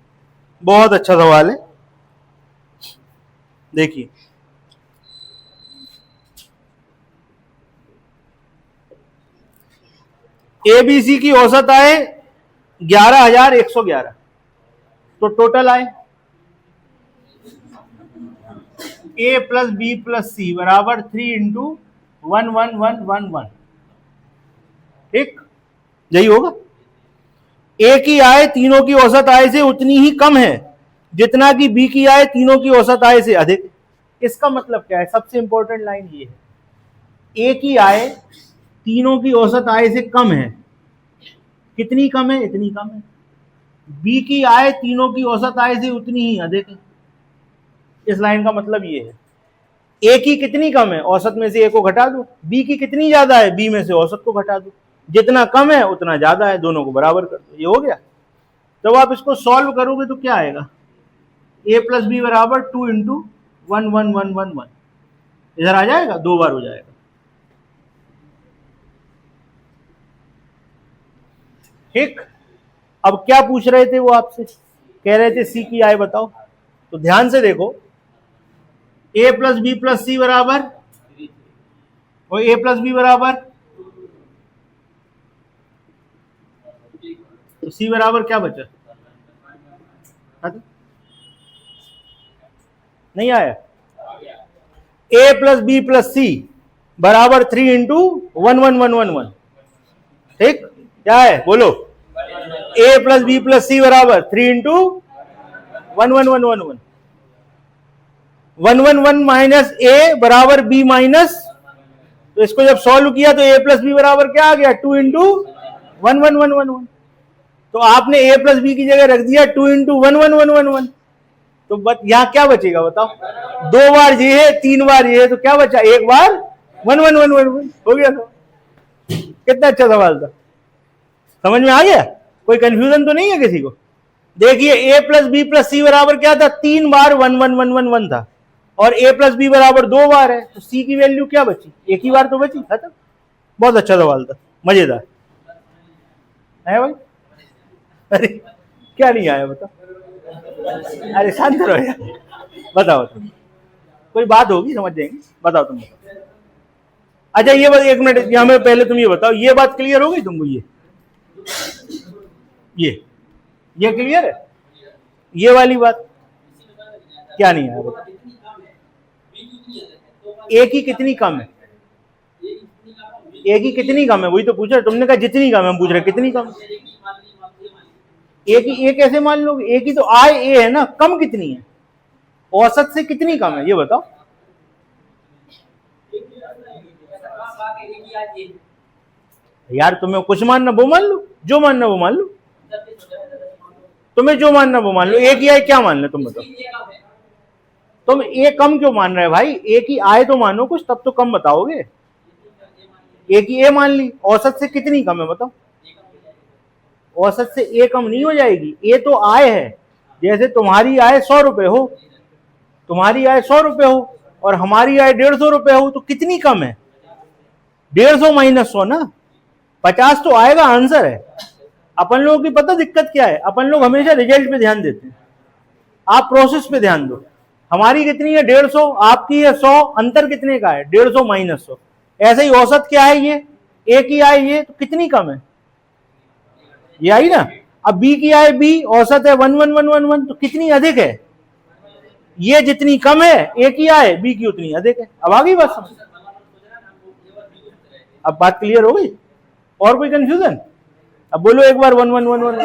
बहुत अच्छा सवाल है, देखिए। एबीसी की औसत आय 11,111। तो टोटल आय ए प्लस बी प्लस सी बराबर 3 इंटू 11111। ठीक, यही होगा। ए की आय तीनों की औसत आय से उतनी ही कम है जितना कि बी की आय तीनों की औसत आय से अधिक। इसका मतलब क्या है? सबसे इंपॉर्टेंट लाइन ये है, ए की आय तीनों की औसत आय से कम है। कितनी कम है? इतनी कम है। बी की आय तीनों की औसत आय से उतनी ही अधिक है। इस लाइन का मतलब ये है, ए की कितनी कम है? औसत में से ए को घटा दो। बी की कितनी ज्यादा है? बी में से औसत को घटा दो। जितना कम है उतना ज्यादा है, दोनों को बराबर कर दो। ये हो गया। जब आप इसको सॉल्व करोगे तो क्या आएगा? ए प्लस बी बराबर 2 इंटू 11111। इधर आ जाएगा, 2 बार हो जाएगा। ठीक, अब क्या पूछ रहे थे वो आपसे? कह रहे थे सी की आय बताओ। तो ध्यान से देखो, ए प्लस बी प्लस सी बराबर, और ए प्लस बी बराबर, तो सी बराबर क्या बचा? नहीं आया? ए प्लस बी प्लस सी बराबर 3 इंटू 11111। ठीक, क्या है बोलो? ए प्लस बी प्लस सी बराबर 3 इंटू 11111। 111 माइनस ए बराबर बी माइनस, तो इसको जब सॉल्व किया तो ए प्लस बी बराबर क्या आ गया? 2 इंटू 11111। तो आपने ए प्लस बी की जगह रख दिया 2 इंटू 11111। तो यहां क्या बचेगा बताओ? 2 बार ये है, 3 बार ये है, तो क्या बचा? 1 बार 11111। हो गया। तो कितना अच्छा सवाल था, समझ में आ गया? कोई कंफ्यूजन तो नहीं है किसी को? देखिए ए प्लस बी प्लस सी बराबर क्या था? 3 बार 11111 था, और ए प्लस बी बराबर 2 बार है, तो सी की वैल्यू क्या बची? एक ही बार तो बची। खत्म। बहुत अच्छा सवाल था, मजेदार है भाई। अरे क्या नहीं आया बताओ? अरे शांत रहो यार, बताओ तुम, कोई बात होगी समझ जाएंगे। बताओ तुम, बताओ। अच्छा ये बात, 1 मिनट यहाँ में पहले तुम ये बताओ, ये बात क्लियर हो गई तुमको? ये क्लियर है? ये वाली बात क्या नहीं आया बताओ? ए की कितनी कम है? ए की कितनी कम है वही तो पूछ रहे। तुमने कहा जितनी कम है, हम पूछ रहे कितनी कम? ए की ए कैसे मान लोगे? ए की तो आय ए है ना, कम कितनी है? औसत से कितनी कम है ये बताओ? यार तुम्हें कुछ मानना वो मान लो, जो मानना वो मान लो, तुम्हें जो मानना वो मान लो। ए की आय क्या मान लो तुम बताओ? तुम ए कम क्यों मान रहे भाई? ए की आय तो मानो कुछ, तब तो कम बताओगे। ए की ए मान ली, औसत से कितनी कम है बताओ? औसत से ए कम नहीं हो जाएगी। ए तो आय है। जैसे तुम्हारी आय 100 रुपए हो, तुम्हारी आय 100 रुपए हो और हमारी आय 150 रुपए हो, तो कितनी कम है? 150 माइनस 100 ना, 50 तो आएगा। आंसर है। अपन लोगों की पता दिक्कत क्या है? अपन लोग हमेशा रिजल्ट पे ध्यान देते हैं, आप प्रोसेस पे ध्यान दो। हमारी कितनी है? 150, आपकी है 100, अंतर कितने का है? 150 माइनस 100। ऐसे ही औसत क्या है? ये ए की आय, ये तो कितनी कम है? ये आई ना। अब बी की आय, बी औसत है 11111, तो कितनी अधिक है? ये जितनी कम है ए की आय, बी की उतनी अधिक है। अब आ गई बात समझ? अब बात क्लियर हो गई? और कोई कंफ्यूजन? अब बोलो एक बार 1 1 1 1।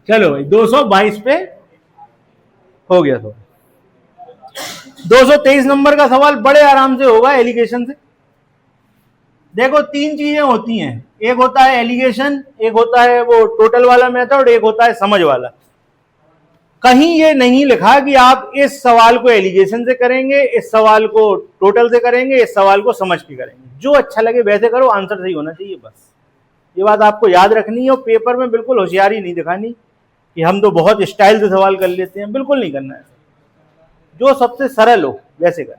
चलो भाई 222 पे हो गया। तो 223 नंबर का सवाल बड़े आराम से होगा एलिगेशन से। देखो तीन चीजें होती हैं, एक होता है एलिगेशन, एक होता है वो टोटल वाला मेथड, एक होता है समझ वाला। कहीं ये नहीं लिखा कि आप इस सवाल को एलिगेशन से करेंगे, इस सवाल को टोटल से करेंगे, इस सवाल को समझ के करेंगे। जो अच्छा लगे वैसे करो, आंसर सही होना चाहिए बस। ये बात आपको याद रखनी है और पेपर में बिल्कुल होशियारी नहीं दिखानी कि हम तो बहुत स्टाइल से सवाल कर लेते हैं, बिल्कुल नहीं करना है। जो सबसे सरल हो वैसे करें।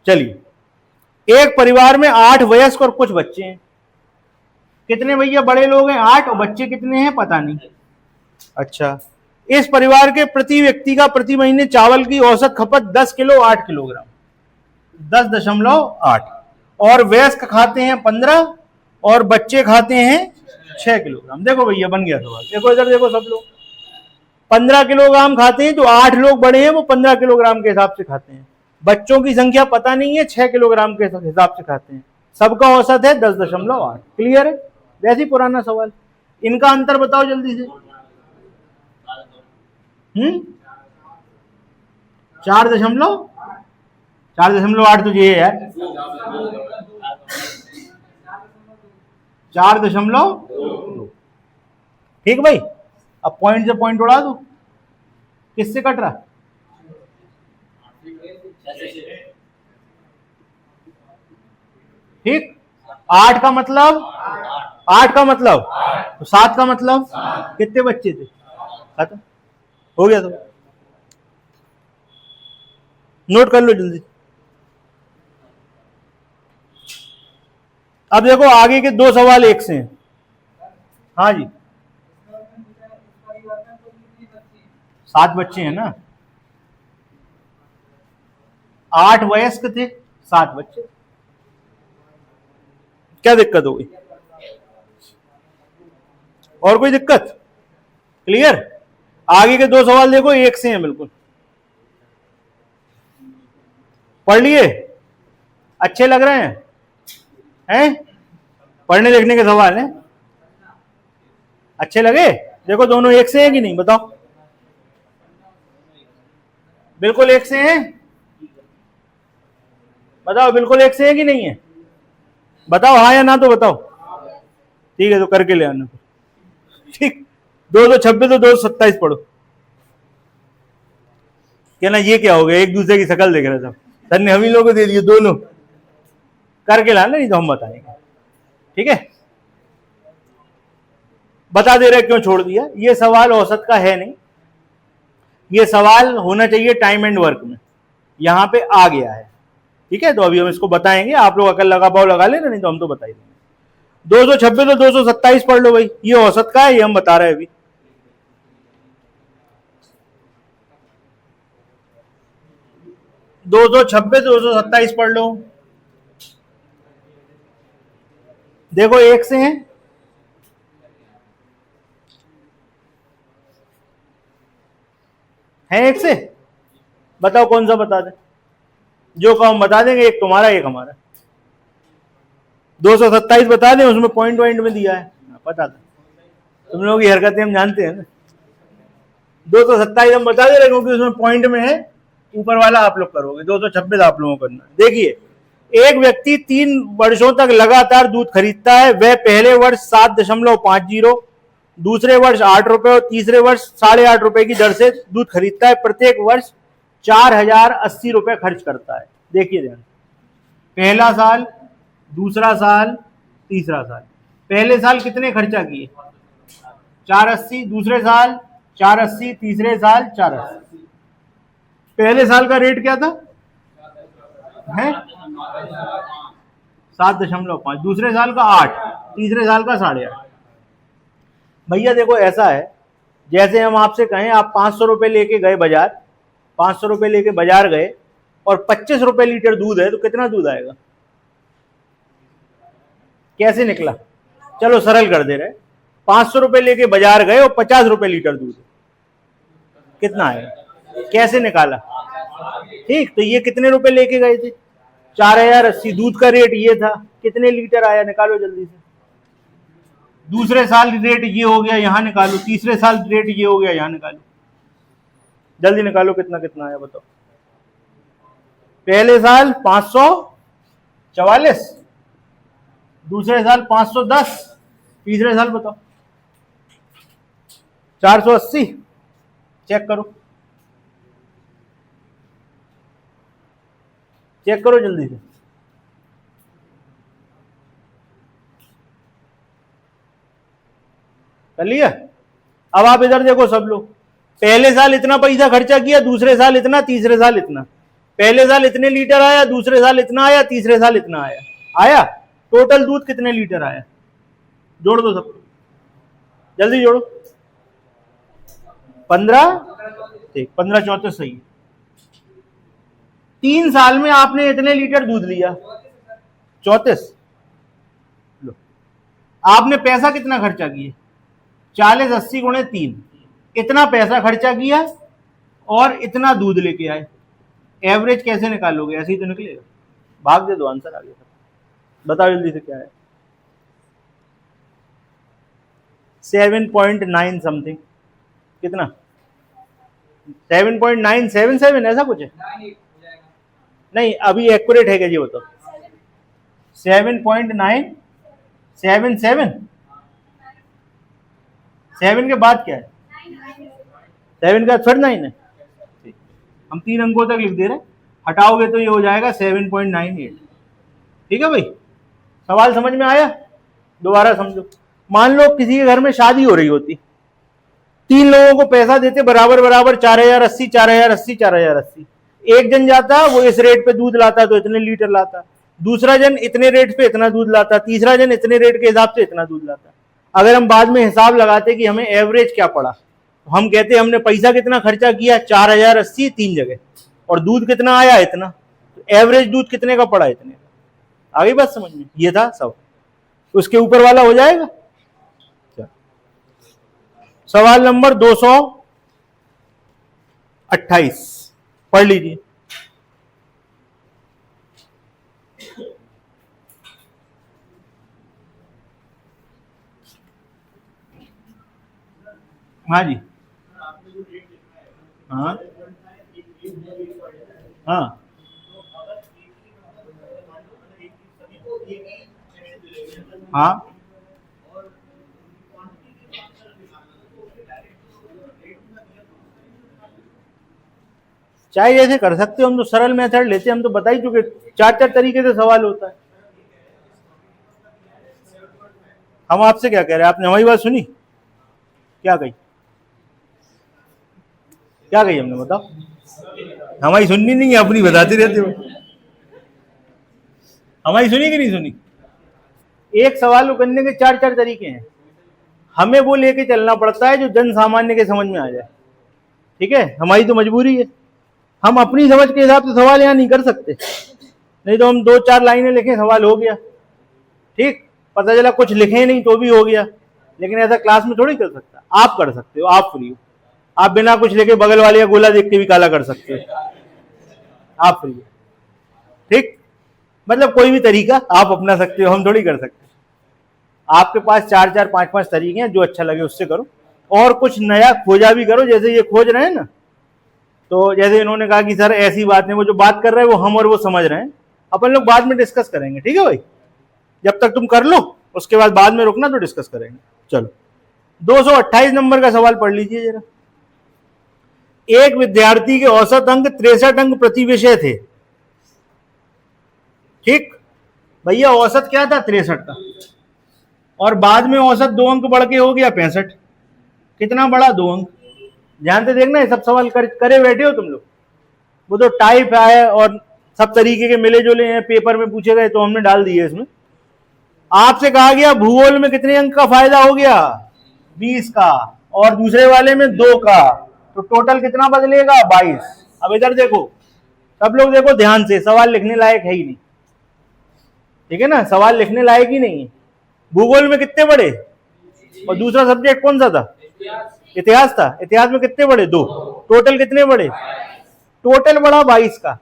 चलिए, एक परिवार में 8 वयस्क और कुछ बच्चे हैं। कितने भैया बड़े लोग हैं? 8, और बच्चे कितने हैं पता नहीं। अच्छा, इस परिवार के प्रति व्यक्ति का प्रति महीने चावल की औसत खपत 10 किलो 8 किलोग्राम, 10.8, और वयस्क खाते हैं 15 और बच्चे खाते हैं 6 किलोग्राम। देखो भैया बन गया सवाल। देखो इधर देखो, सब लोग 15 किलोग्राम खाते हैं, जो 8 लोग बड़े हैं वो 15 किलोग्राम के हिसाब से खाते हैं। बच्चों की संख्या पता नहीं है, 6 किलोग्राम के हिसाब से खाते हैं। सबका औसत है 10.8। क्लियर है? वैसे ही पुराना सवाल। इनका अंतर बताओ जल्दी से। 4.8 तो ये है यार, 4.2। ठीक भाई, अब पॉइंट से पॉइंट उड़ा दो। किससे कट रहा? ठीक, 8 का मतलब 8 का मतलब तो 7 का मतलब कितने बच्चे थे? खत्म हो गया। तो नोट कर लो जल्दी। अब देखो आगे के 2 सवाल एक से हैं। हाँ जी, 7 बच्चे हैं ना, 8 वयस्क थे, 7 बच्चे। क्या दिक्कत हो गई? और कोई दिक्कत? क्लियर? आगे के 2 सवाल देखो एक से हैं बिल्कुल। पढ़ लिए? अच्छे लग रहे हैं? पढ़ने लिखने के सवाल हैं, अच्छे लगे? देखो दोनों एक से हैं कि नहीं बताओ? बिल्कुल एक से हैं? बताओ बिल्कुल एक से है कि नहीं है? बताओ हाँ या ना तो बताओ। ठीक है, तो करके ले आना। ठीक, 226 तो 227 पढ़ो। कहना ये क्या हो गया, एक दूसरे की शक्ल देख रहे थे सर ने, हम ही लोगों को दे दिए दोनों। करके लाना, नहीं तो हम बताएंगे। ठीक है, बता दे रहे क्यों छोड़ दिया। ये सवाल औसत का है नहीं, ये सवाल होना चाहिए टाइम एंड वर्क में, यहां पे आ गया है। ठीक है, तो अभी हम इसको बताएंगे, आप लोग अकल लगा पाओ लगा लेना, नहीं तो हम तो बता ही देंगे। 226 तो 227 पढ़ लो भाई, ये औसत का है, ये हम बता रहे हैं अभी। 226 227 पढ़ लो। देखो एक से हैं, है एक से? बताओ कौन सा बता दे, जो को हम बता देंगे, एक तुम्हारा एक हमारा। 227 बता दें, उसमें पॉइंट पॉइंट में दिया है, पता था। तुम लोगों की हरकतें हम जानते हैं ना। 227 हम बता दे रहे क्योंकि उसमें पॉइंट में है, ऊपर वाला आप लोग करोगे। 226 आप लोगों को करना। देखिए, एक व्यक्ति 3 वर्षों तक लगातार दूध खरीदता है। वह पहले वर्ष 7.50, दूसरे वर्ष 8 रुपए और तीसरे वर्ष 8.5 रुपए की दर से दूध खरीदता है। प्रत्येक वर्ष 4080 रुपए खर्च करता है। देखिए ध्यान, पहला साल, दूसरा साल, तीसरा साल। पहले साल कितने खर्चा किए? 480, दूसरे साल 480, तीसरे साल 480। पहले साल का रेट क्या था? है 7.5, दूसरे साल का 8, तीसरे साल का 8.5। भैया देखो ऐसा है, जैसे हम आपसे कहें आप 500 रुपए लेके गए बाजार, 500 रुपए लेके बाजार गए और 25 रुपए लीटर दूध है, तो कितना दूध आएगा? कैसे निकला? चलो सरल कर दे रहे, 500 रुपए लेके बाजार गए और 50 रुपए लीटर दूध, कितना आएगा? कैसे निकाला? ठीक, तो ये कितने रुपए लेके गए थे? 4080। दूध का रेट ये था, कितने लीटर आया निकालो जल्दी से। दूसरे साल रेट ये हो गया, यहां निकालो। तीसरे साल रेट ये हो गया, यहां निकालो। जल्दी निकालो कितना कितना आया बताओ। पहले साल 544, दूसरे साल 510, तीसरे साल बताओ 480। चेक करो, चेक करो जल्दी से। कर लिया? अब आप इधर देखो सब लोग, पहले साल इतना पैसा खर्चा किया, दूसरे साल इतना, तीसरे साल इतना। पहले साल इतने लीटर आया, दूसरे साल इतना आया, तीसरे साल इतना आया। आया? टोटल दूध कितने लीटर आया? जोड़ दो सबको, जल्दी जोड़ो। 15, ठीक, 15 34 सही। 3 साल में आपने इतने लीटर दूध लिया, 34। लो, आपने पैसा कितना खर्चा किया? 40 80 गुणे 3, इतना पैसा खर्चा किया और इतना दूध लेके आए। एवरेज कैसे निकालोगे? ऐसे ही तो निकलेगा। भाग दे दो, आंसर आ गया। बताओ जल्दी से क्या है। 7.9 समथिंग। कितना? 7.977 ऐसा कुछ है? नहीं, अभी एक्यूरेट है क्या जी बताओ। 7.977। 7 के बाद क्या है? 7 का फिर 9 है। हम 3 अंकों तक लिख दे रहे हैं, हटाओगे तो ये हो जाएगा 7.98। ठीक है भाई, सवाल समझ में आया? दोबारा समझो। मान लो किसी के घर में शादी हो रही होती, 3 लोगों को पैसा देते बराबर बराबर, 4080 4080 4080। एक जन जाता, वो इस रेट पे दूध लाता तो इतने लीटर लाता, दूसरा जन इतने रेट पे इतना दूध लाता, तीसरा जन इतने रेट के हिसाब से इतना दूध लाता। अगर हम बाद में हिसाब लगाते कि हमें एवरेज क्या पड़ा, तो हम कहते हमने पैसा कितना खर्चा किया, 4080 3 जगह, और दूध कितना आया, इतना। तो एवरेज दूध कितने का पड़ा, इतने का। आगे बात समझ में? ये था सब। उसके ऊपर वाला हो जाएगा। सवाल नंबर 228 पढ़ लीजिए। हाँ जी, हाँ हाँ, हाँ, चाहे जैसे कर सकते हो, हम तो सरल मेथड लेते हैं, हम तो बता ही चुके। 4 तरीके से सवाल होता है। हम आपसे क्या कह रहे हैं? आपने हमारी बात सुनी? क्या कही? क्या कही हमने बताओ? हमारी सुननी नहीं है, अपनी बताते रहते हो। हमारी सुनी कि नहीं सुनी? एक सवाल को करने के 4 तरीके हैं। हमें वो लेके चलना पड़ता है जो जन सामान्य के समझ में आ जाए। ठीक है, हमारी तो मजबूरी है, हम अपनी समझ के हिसाब से सवाल यहाँ नहीं कर सकते। नहीं तो हम 2-4 लाइनें लिखें, सवाल हो गया। ठीक, पता चला कुछ लिखे नहीं तो भी हो गया। लेकिन ऐसा क्लास में थोड़ी कर सकता। आप कर सकते हो, आप फ्री हो। आप बिना कुछ लिखे बगल वाले का गोला देख के भी काला कर सकते हो, आप फ्री हो। ठीक, मतलब कोई भी तरीका आप अपना सकते हो, हम थोड़ी कर सकते। आपके पास 4-4 5-5 तरीके हैं, जो अच्छा लगे उससे करो, और कुछ नया खोजा भी करो। जैसे ये खोज रहे हैं ना, तो जैसे इन्होंने कहा कि सर ऐसी बात नहीं, वो जो बात कर रहे हैं वो हम और वो समझ रहे हैं, अपन लोग बाद में डिस्कस करेंगे। ठीक है भाई, जब तक तुम कर लो, उसके बाद में रुकना तो डिस्कस करेंगे। चलो 228 नंबर का सवाल पढ़ लीजिए जरा। एक विद्यार्थी के औसत अंक 63 अंक प्रति विषय थे। ठीक भैया, औसत क्या था? 63 का, और बाद में औसत 2 अंक बढ़ के हो गया 65। कितना बढ़ा? 2 अंक। ध्यान से देखना, सब सवाल करे बैठे हो तुम लोग। वो तो टाइप है और सब तरीके के मिले जुले हैं, पेपर में पूछे गए तो हमने डाल दिए इसमें। आपसे कहा गया भूगोल में कितने अंक का फायदा हो गया? 20 का, और दूसरे वाले में 2 का, तो टोटल कितना बदलेगा? 22। अब इधर देखो, सब लोग देखो ध्यान से, सवाल लिखने लायक है ही नहीं। ठीक है ना, सवाल लिखने लायक ही नहीं है। भूगोल में कितने बड़े, और दूसरा सब्जेक्ट कौन सा था? इतिहास था। इतिहास में कितने बड़े? 2। टोटल कितने बड़े? टोटल बड़ा 22 का,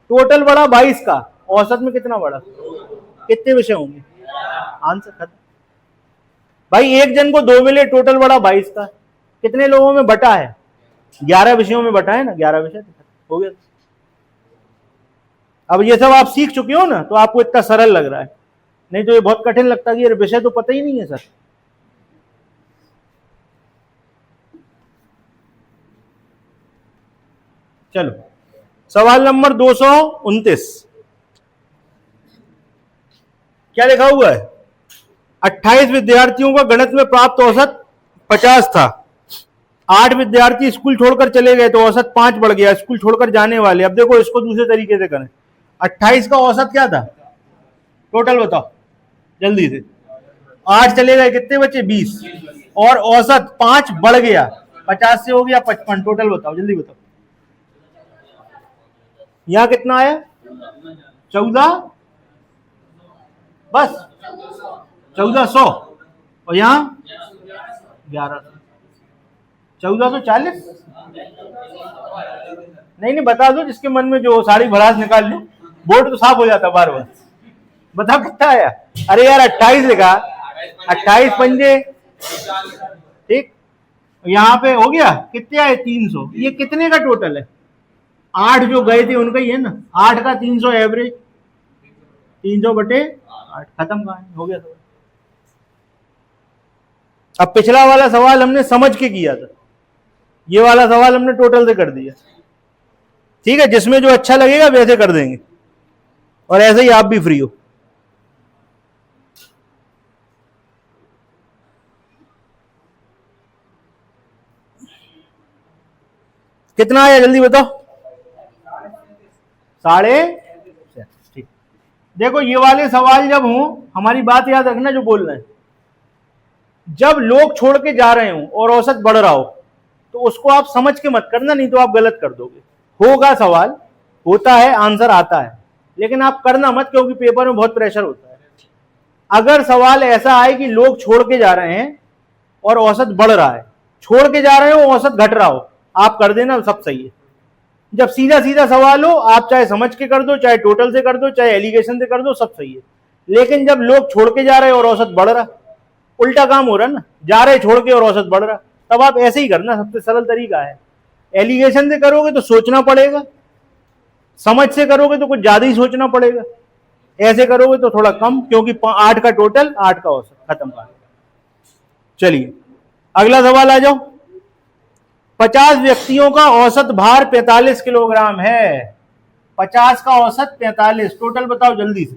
टोटल बड़ा 22 का, औसत में कितना बड़ा, कितने विषय होंगे, आंसर खत्म। भाई एक जन को 2 मिले, टोटल बड़ा 22 का, कितने लोगों में बटा है, 11 विषयों में बटा है ना, 11 विषय हो गया। अब ये सब आप सीख चुके हो ना, तो आपको इतना सरल लग रहा है, नहीं तो ये बहुत कठिन लगता है कि ये विषय तो पता ही नहीं है सर। चलो सवाल नंबर 229, क्या लिखा हुआ है, 28 विद्यार्थियों का गणित में प्राप्त औसत 50 था, 8 विद्यार्थी स्कूल छोड़कर चले गए तो औसत 5 बढ़ गया, स्कूल छोड़कर जाने वाले। अब देखो इसको दूसरे तरीके से करें, 28 का औसत क्या था, टोटल बताओ जल्दी से, 8 चले गए, कितने बचे 20, और औसत 5 बढ़ गया, 50 से हो गया 55, टोटल बताओ जल्दी बताओ, यहां कितना आया 14, बस 1400, और यहां 1100, 1440, नहीं बता दो, जिसके मन में जो सारी भड़ास निकाल लो, बोर्ड तो साफ हो जाता बार बार, बता कितना आया, अरे यार 28 लिखा, 28 पंजे, ठीक, यहां पे हो गया, कितने आए 300, ये कितने का टोटल है, 8 जो गए थे उनका ही है ना, 8 का 300 एवरेज, 300 बटे 8, खत्म कहानी, हो गया। अब पिछला वाला सवाल हमने समझ के किया था, ये वाला सवाल हमने टोटल से कर दिया, ठीक है, जिसमें जो अच्छा लगेगा वैसे कर देंगे, और ऐसे ही आप भी फ्री हो। कितना आया जल्दी बताओ, 6.5, ठीक। देखो ये वाले सवाल जब हों, हमारी बात याद रखना जो बोल रहे हैं, जब लोग छोड़ के जा रहे हों और औसत बढ़ रहा हो, तो उसको आप समझ के मत करना, नहीं तो आप गलत कर दोगे। होगा सवाल, होता है, आंसर आता है, लेकिन आप करना मत, क्योंकि पेपर में बहुत प्रेशर होता है। अगर सवाल ऐसा आए कि लोग छोड़ के जा रहे हैं और औसत बढ़ रहा है, छोड़ के जा रहे हो औसत घट रहा हो, आप कर देना, सब सही है। जब सीधा सीधा सवाल हो, आप चाहे समझ के कर दो, चाहे टोटल से कर दो, चाहे एलिगेशन से कर दो, सब सही है। लेकिन जब लोग छोड़ के जा रहे और औसत बढ़ रहा, उल्टा काम हो रहा है ना, जा रहे छोड़ के और औसत बढ़ रहा, तब आप ऐसे ही करना, सबसे सरल तरीका है। एलिगेशन से करोगे तो सोचना पड़ेगा, समझ से करोगे तो कुछ ज्यादा ही सोचना पड़ेगा, ऐसे करोगे तो थोड़ा कम, क्योंकि 8 का टोटल, 8 का औसत, खत्म कर। चलिए अगला सवाल आ जाओ। 50 व्यक्तियों का औसत भार 45 किलोग्राम है, 50 का औसत 45, टोटल बताओ जल्दी से,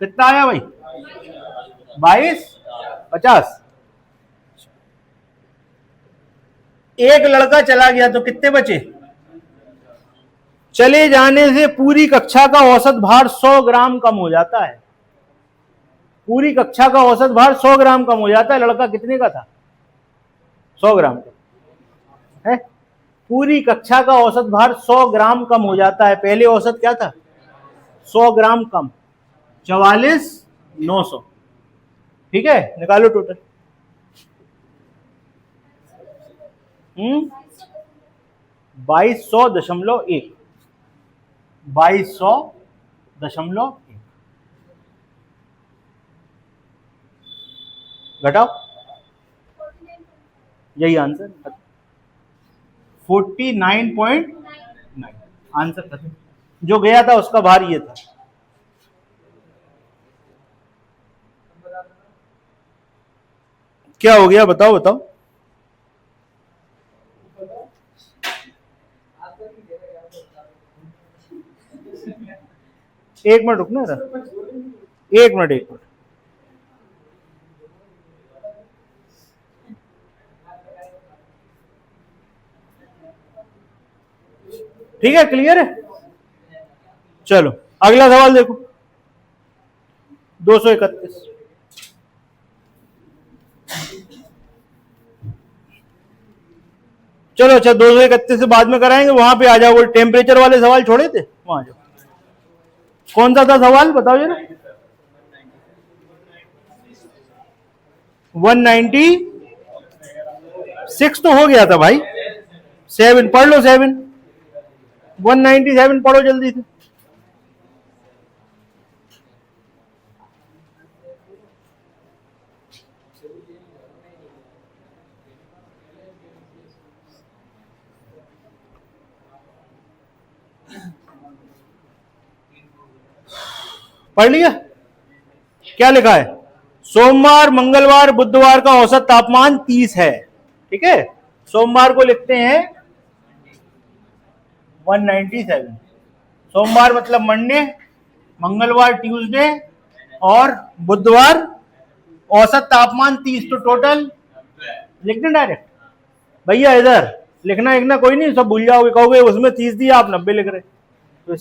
कितना आया भाई, 22, 50। एक लड़का चला गया तो कितने बचे, चले जाने से पूरी कक्षा का औसत भार 100 ग्राम कम हो जाता है, पूरी कक्षा का औसत भार 100 ग्राम कम हो जाता है। लड़का कितने का था, 100 ग्राम का है, पूरी कक्षा का औसत भार 100 ग्राम कम हो जाता है। पहले औसत क्या था, 100 ग्राम कम, 44,900, ठीक है, निकालो टोटल। 2200.1, 2200.1 घटाओ, यही आंसर, 49.9 आंसर खत्म। जो गया था उसका भार ये था। क्या हो गया बताओ बताओ, एक मिनट रुकना, एक मिनट। ठीक है, क्लियर है। चलो अगला सवाल देखो, 231। चलो अच्छा, 231 से बाद में कराएंगे, वहां पे आ जाओ, वो टेम्परेचर वाले सवाल छोड़े थे, वहां जाओ। कौन सा था सवाल बताओ जरा, 190, 6 तो हो गया था भाई, 7 पढ़ लो, 7 197 पढ़ो जल्दी से। पढ़ लिया? क्या लिखा है? सोमवार, मंगलवार, बुधवार का औसत तापमान 30 है। ठीक है, सोमवार को लिखते हैं 197, सोमवार मतलब मंडे, मंगलवार ट्यूसडे और बुधवार औसत तापमान 30, तो टोटल लिख दें डायरेक्ट। भैया इधर लिखना कोई नहीं, सब भूल जाओगे, कहोगे उसमें 30 दिया आप 90 लिख रहे, तो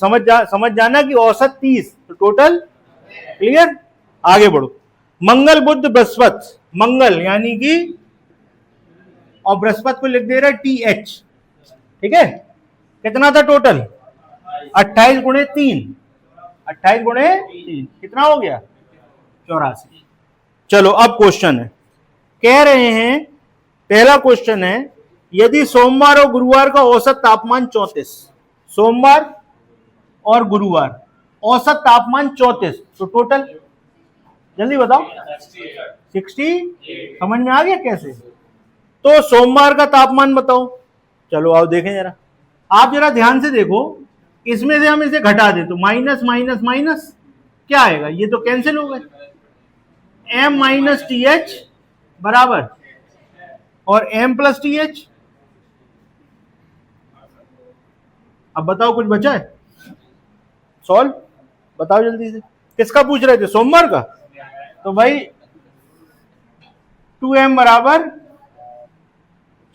समझ जाना कि औसत 30, तो टोटल क्लियर। आगे बढ़ो। मंगल बुध बृहस्पति, मंगल यानी कि, और बृहस्पति को लिख दे रहा है TH। ठीक है, कितना था टोटल? 28 गुणे 3, 28 गुणे 3 कितना हो गया? 84। चलो अब क्वेश्चन है, कह रहे हैं, पहला क्वेश्चन है, यदि सोमवार और गुरुवार का औसत तापमान 34, सोमवार और गुरुवार औसत तापमान 34, तो टोटल जल्दी बताओ। 60। समझ में आ गया कैसे? तो सोमवार का तापमान बताओ। चलो आओ देखें जरा, आप जरा ध्यान से देखो, इसमें से हम इसे घटा दे तो माइनस माइनस माइनस क्या आएगा? ये तो कैंसिल हो गए, m माइनस TH बराबर और m प्लस TH। अब बताओ कुछ बचा है? सॉल्व बताओ जल्दी से। किसका पूछ रहे थे? सोमवार का। तो भाई 2m बराबर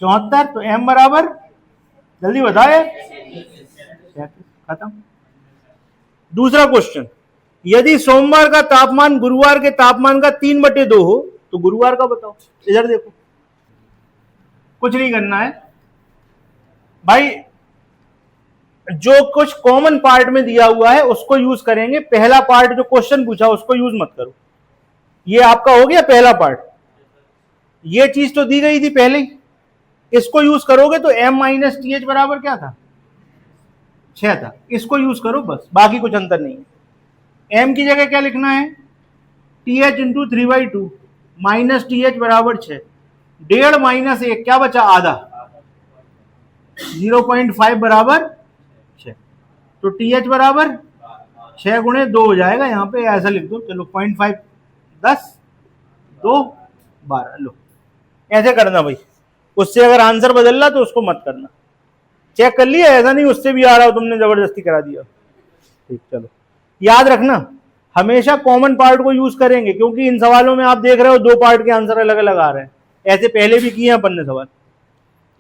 74, तो m बराबर जल्दी बताए, खत्म। दूसरा क्वेश्चन, यदि सोमवार का तापमान गुरुवार के तापमान का 3/2 हो तो गुरुवार का बताओ। इधर देखो, कुछ नहीं करना है भाई, जो कुछ कॉमन पार्ट में दिया हुआ है उसको यूज करेंगे। पहला पार्ट जो क्वेश्चन पूछा उसको यूज मत करो। ये आपका हो गया पहला पार्ट, ये चीज तो दी गई थी पहले ही, इसको यूज करोगे तो m माइनस TH बराबर क्या था? 6 था। इसको यूज करो बस, बाकी कुछ अंतर नहीं है। m की जगह क्या लिखना है? TH इंटू 3/2 माइनस TH बराबर 6, 1.5 माइनस 1 क्या बचा? आधा, 0.5 बराबर 6, तो TH बराबर 6 गुणे 2 हो जाएगा, यहां पे ऐसा लिख दो। चलो 0.5 10 2 12, लो ऐसे करना भाई। उससे अगर आंसर बदल रहा तो उसको मत करना, चेक कर लिया, ऐसा नहीं उससे भी आ रहा हो तुमने जबरदस्ती करा दिया। ठीक, चलो याद रखना हमेशा कॉमन पार्ट को यूज करेंगे, क्योंकि इन सवालों में आप देख रहे हो 2 पार्ट के आंसर अलग अलग आ रहे हैं, ऐसे पहले भी किए हैं अपन ने सवाल।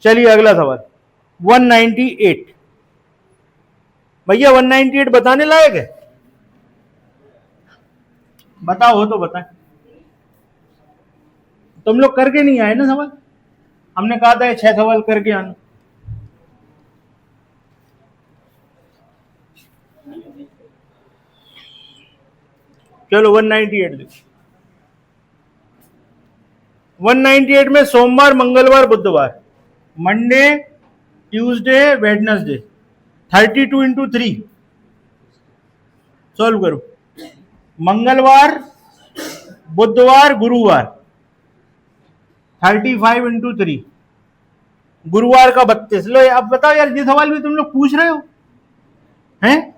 चलिए अगला सवाल 198। भैया 198 बताने लायक है? बताओ हो तो बताएं। तुम लोग करके नहीं आए ना सवाल, हमने कहा था 6 सवाल करके आना। चलो 198 देखो। 198 में सोमवार, मंगलवार, बुधवार, Monday, Tuesday, Wednesday, 32 into 3 solve करो। मंगलवार, बुधवार, गुरुवार 35 इंटू 3, गुरुवार का 32। लो अब बताओ यार, ये सवाल भी तुम लोग पूछ रहे हो हैं?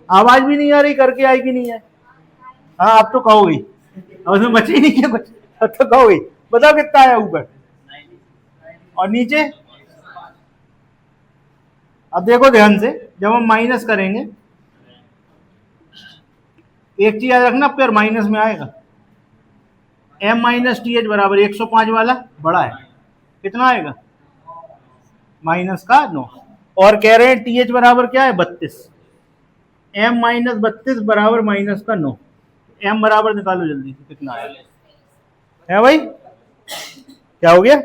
आवाज भी नहीं आ रही, करके आई कि नहीं है? हाँ अब तो कहोगे, अब उसमें बचे ही नहीं है कुछ, अब तो कहोगे। बताओ कितना आया ऊपर और नीचे? अब देखो ध्यान से, जब हम माइनस करेंगे, एक चीज याद रखना, आपके माइनस में आएगा। m माइनस TH बराबर 105 वाला बड़ा है, कितना आएगा? माइनस का 9, और कह रहे हैं TH बराबर क्या है? 32, m माइनस 32 बराबर माइनस का 9, m बराबर निकालो जल्दी से, कितना आएगा? है भाई, क्या हो गया?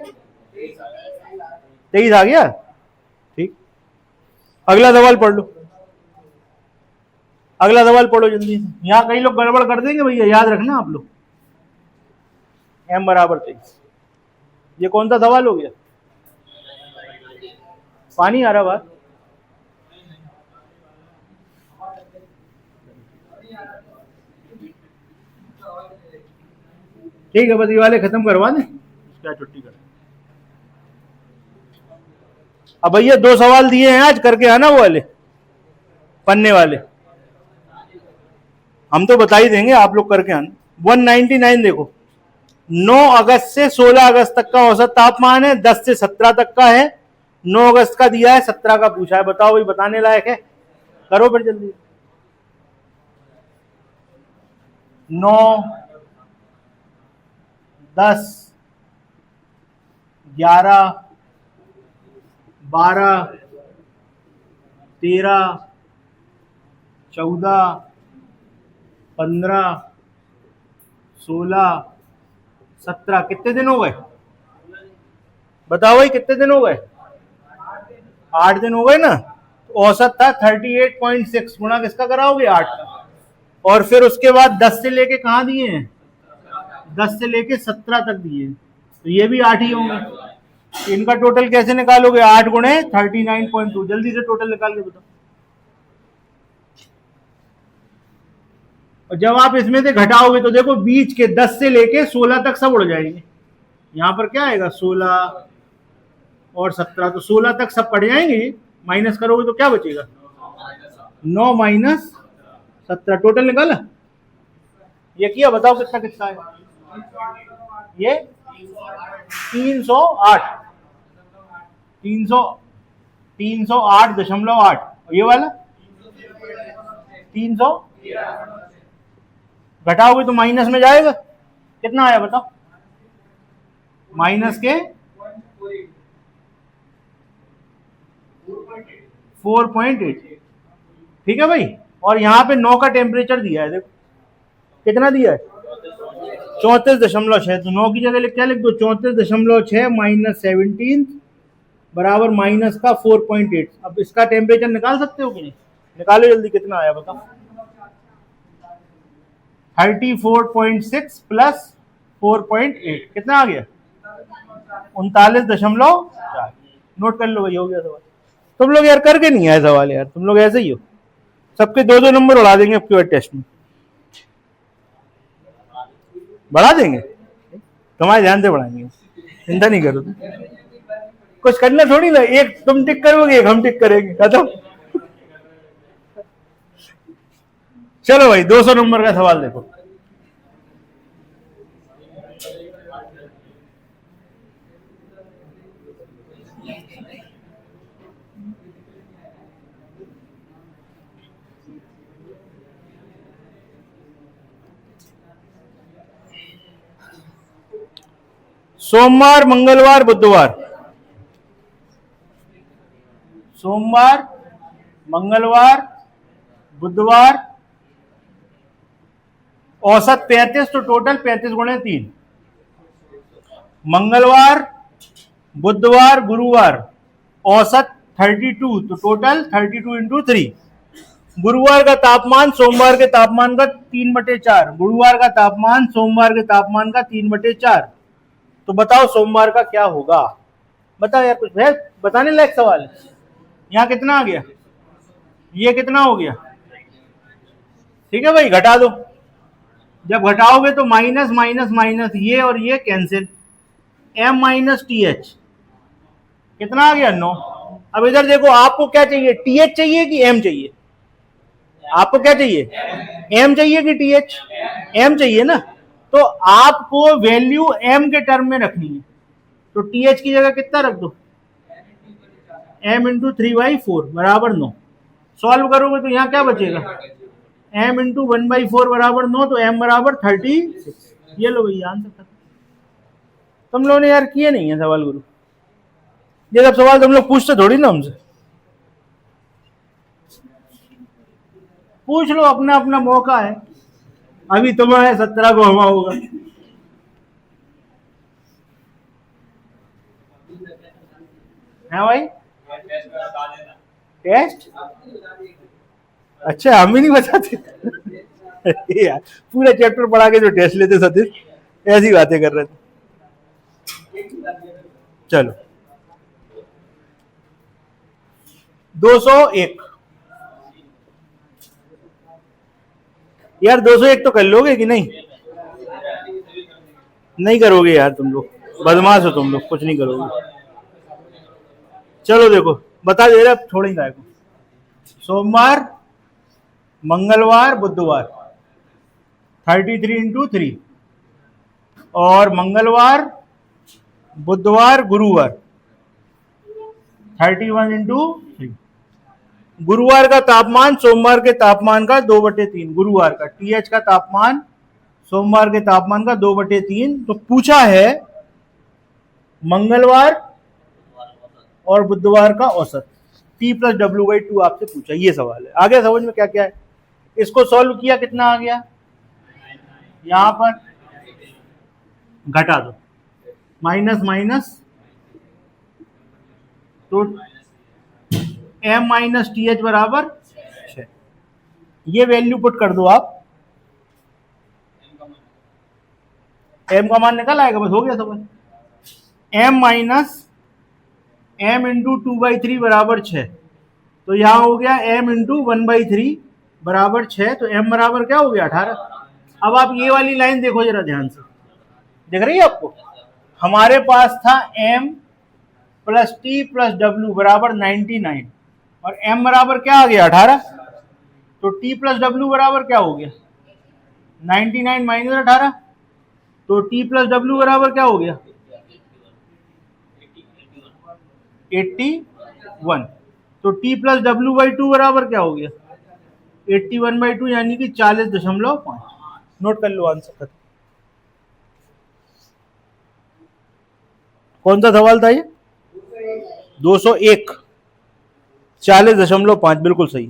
23 आ गया। ठीक, अगला सवाल पढ़ लो, अगला सवाल पढ़ो जल्दी से। यहां कई लोग गड़बड़ कर देंगे भैया, याद रखना आप लोग। m बराबर 23, ये कौन सा सवाल हो गया? पानी आ रहा बाहर? ठीक है, बस ये वाले खत्म करवा दें, क्या छुट्टी करें। अब भैया 2 सवाल दिए हैं आज, करके आना वो वाले पन्ने वाले, हम तो बता ही देंगे, आप लोग करके आना। 199 देखो, 9 अगस्त से 16 अगस्त तक का औसत तापमान है, 10 से 17 तक का है, 9 अगस्त का दिया है, 17 का पूछा है, बताओ भाई बताने लायक है? करो फिर जल्दी। 9, 10, 11, 12, 13, 14, 15, 16, 17, कितने दिन हो गए? बताओ भाई कितने दिन हो गए? 8 दिन हो गए ना। तो औसत था 38.6, गुणा किसका कराओगे? 8। और फिर उसके बाद 10 से लेके कहाँ दिए हैं? 10 से लेके 17 तक दिए, तो ये भी 8 ही होंगे। इनका टोटल कैसे निकालोगे? 8 गुणे 39.2, जल्दी से टोटल निकाल के बताओ। और जब आप इसमें से घटाओगे तो देखो बीच के 10 से लेके 16 तक सब उड़ जाएंगे। यहां पर क्या आएगा? 16 और 17, तो 16 तक सब कट जाएंगे, माइनस करोगे तो क्या बचेगा? 9 माइनस 17, टोटल निकाला? ये किया, बताओ कितना कितना है? ये 308, 308.8, ये वाला 300, घटाओगे तो माइनस में जाएगा, कितना आया बताओ? माइनस के 4.8, ठीक है भाई। और यहां पे 9 का टेम्परेचर दिया है, देखो कितना दिया है? 34.6, तो 9 की जगह क्या लिख दो? 34.6 माइनस 17 बराबर माइनस का 4.8। अब इसका टेम्परेचर निकाल सकते हो कि नहीं? निकालो जल्दी, कितना आया बताओ? 34.6 प्लस 4.8, कितना आ गया? 39.4। नोट कर लो भाई, हो गया सवाल। तुम लोग यार करके नहीं आए सवाल यार, तुम लोग ऐसे ही हो, सबके 2-2 नंबर उड़ा देंगे आपके टेस्ट में, बढ़ा देंगे, तुम्हारे ध्यान से बढ़ाएंगे, चिंता नहीं करो। कुछ करना थोड़ी ना, एक तुम टिक करोगे, एक हम टिक करेंगे, खत्म। चलो भाई 200 नंबर का सवाल देखो। सोमवार, मंगलवार, बुधवार, सोमवार, मंगलवार, बुधवार, औसत 35, तो टोटल 35 गुणे 3। मंगलवार, बुधवार, गुरुवार, औसत 32, तो टोटल 32 इंटू 3। गुरुवार का तापमान सोमवार के तापमान का 3/4, गुरुवार का तापमान सोमवार के तापमान का 3/4। तो बताओ सोमवार का क्या होगा? बताओ यार, कुछ है बताने लायक सवाल है? यहाँ कितना आ गया? ये कितना हो गया? ठीक है भाई, घटा दो। जब घटाओगे तो माइनस माइनस माइनस, ये और ये cancel, m minus T H, कितना आ गया? 9। अब इधर देखो, आपको क्या चाहिए? टीएच चाहिए कि m चाहिए? आपको क्या चाहिए? m चाहिए कि टीएच? m चाहिए ना, तो आपको वैल्यू m के टर्म में रखनी है, तो टीएच की जगह कितना रख दो? m इंटू 3/4 बराबर 9। सॉल्व करोगे तो यहाँ क्या बचेगा? m इंटू 1/4 बराबर 9, तो m बराबर 36। ये लो भैया आंसर। तुम लोगों ने यार किए नहीं है सवाल गुरु, ये सब सवाल तुम लोग पूछते थोड़ी ना हमसे, पूछ लो, अपना अपना मौका है। अभी तुम्हारे 17 को हवा होगा। है भाई टेस्ट? अच्छा, हम भी नहीं बताते यार, पूरा चैप्टर पढ़ा के जो टेस्ट लेते सतीश, ऐसी बातें कर रहे थे। चलो 201। यार 201 तो कर लोगे कि नहीं? नहीं करोगे यार, तुम लोग बदमाश हो, तुम लोग कुछ नहीं करोगे। चलो देखो, बता दे रहे, अब छोड़ेंगे गाय को। सोमवार, मंगलवार, बुधवार, 33 इंटू 3, और मंगलवार, बुधवार, गुरुवार, 31 इंटू 3। गुरुवार का तापमान सोमवार के तापमान का 2/3, गुरुवार का TH का तापमान सोमवार के तापमान का 2/3। तो पूछा है मंगलवार और बुधवार का औसत, T + W/2 आपसे पूछा, ये सवाल है। आगे समझ में क्या क्या है? इसको सॉल्व किया, कितना आ गया? यहां पर घटा दो, माइनस माइनस, तो m - TH बराबर 6। ये वैल्यू पुट कर दो आप, m का मान निकल आएगा, बस हो गया समझ। m - m इंटू 2/3 बराबर 6, तो यहां हो गया m इंटू 1/3 बराबर 6, तो m बराबर क्या हो गया? 18। अब आप ये वाली लाइन देखो जरा ध्यान से, दिख रही है आपको? हमारे पास था m + T + W बराबर 99, और m बराबर क्या आ गया? 18। तो T + W बराबर क्या हो गया? 99 - 18, तो T + W बराबर क्या हो गया? 81। तो T + W/2 बराबर क्या हो गया? 81/2, यानी कि 40.5। नोट कर लो आंसर। कौन सा सवाल था ये? 201, 40.5, बिल्कुल सही।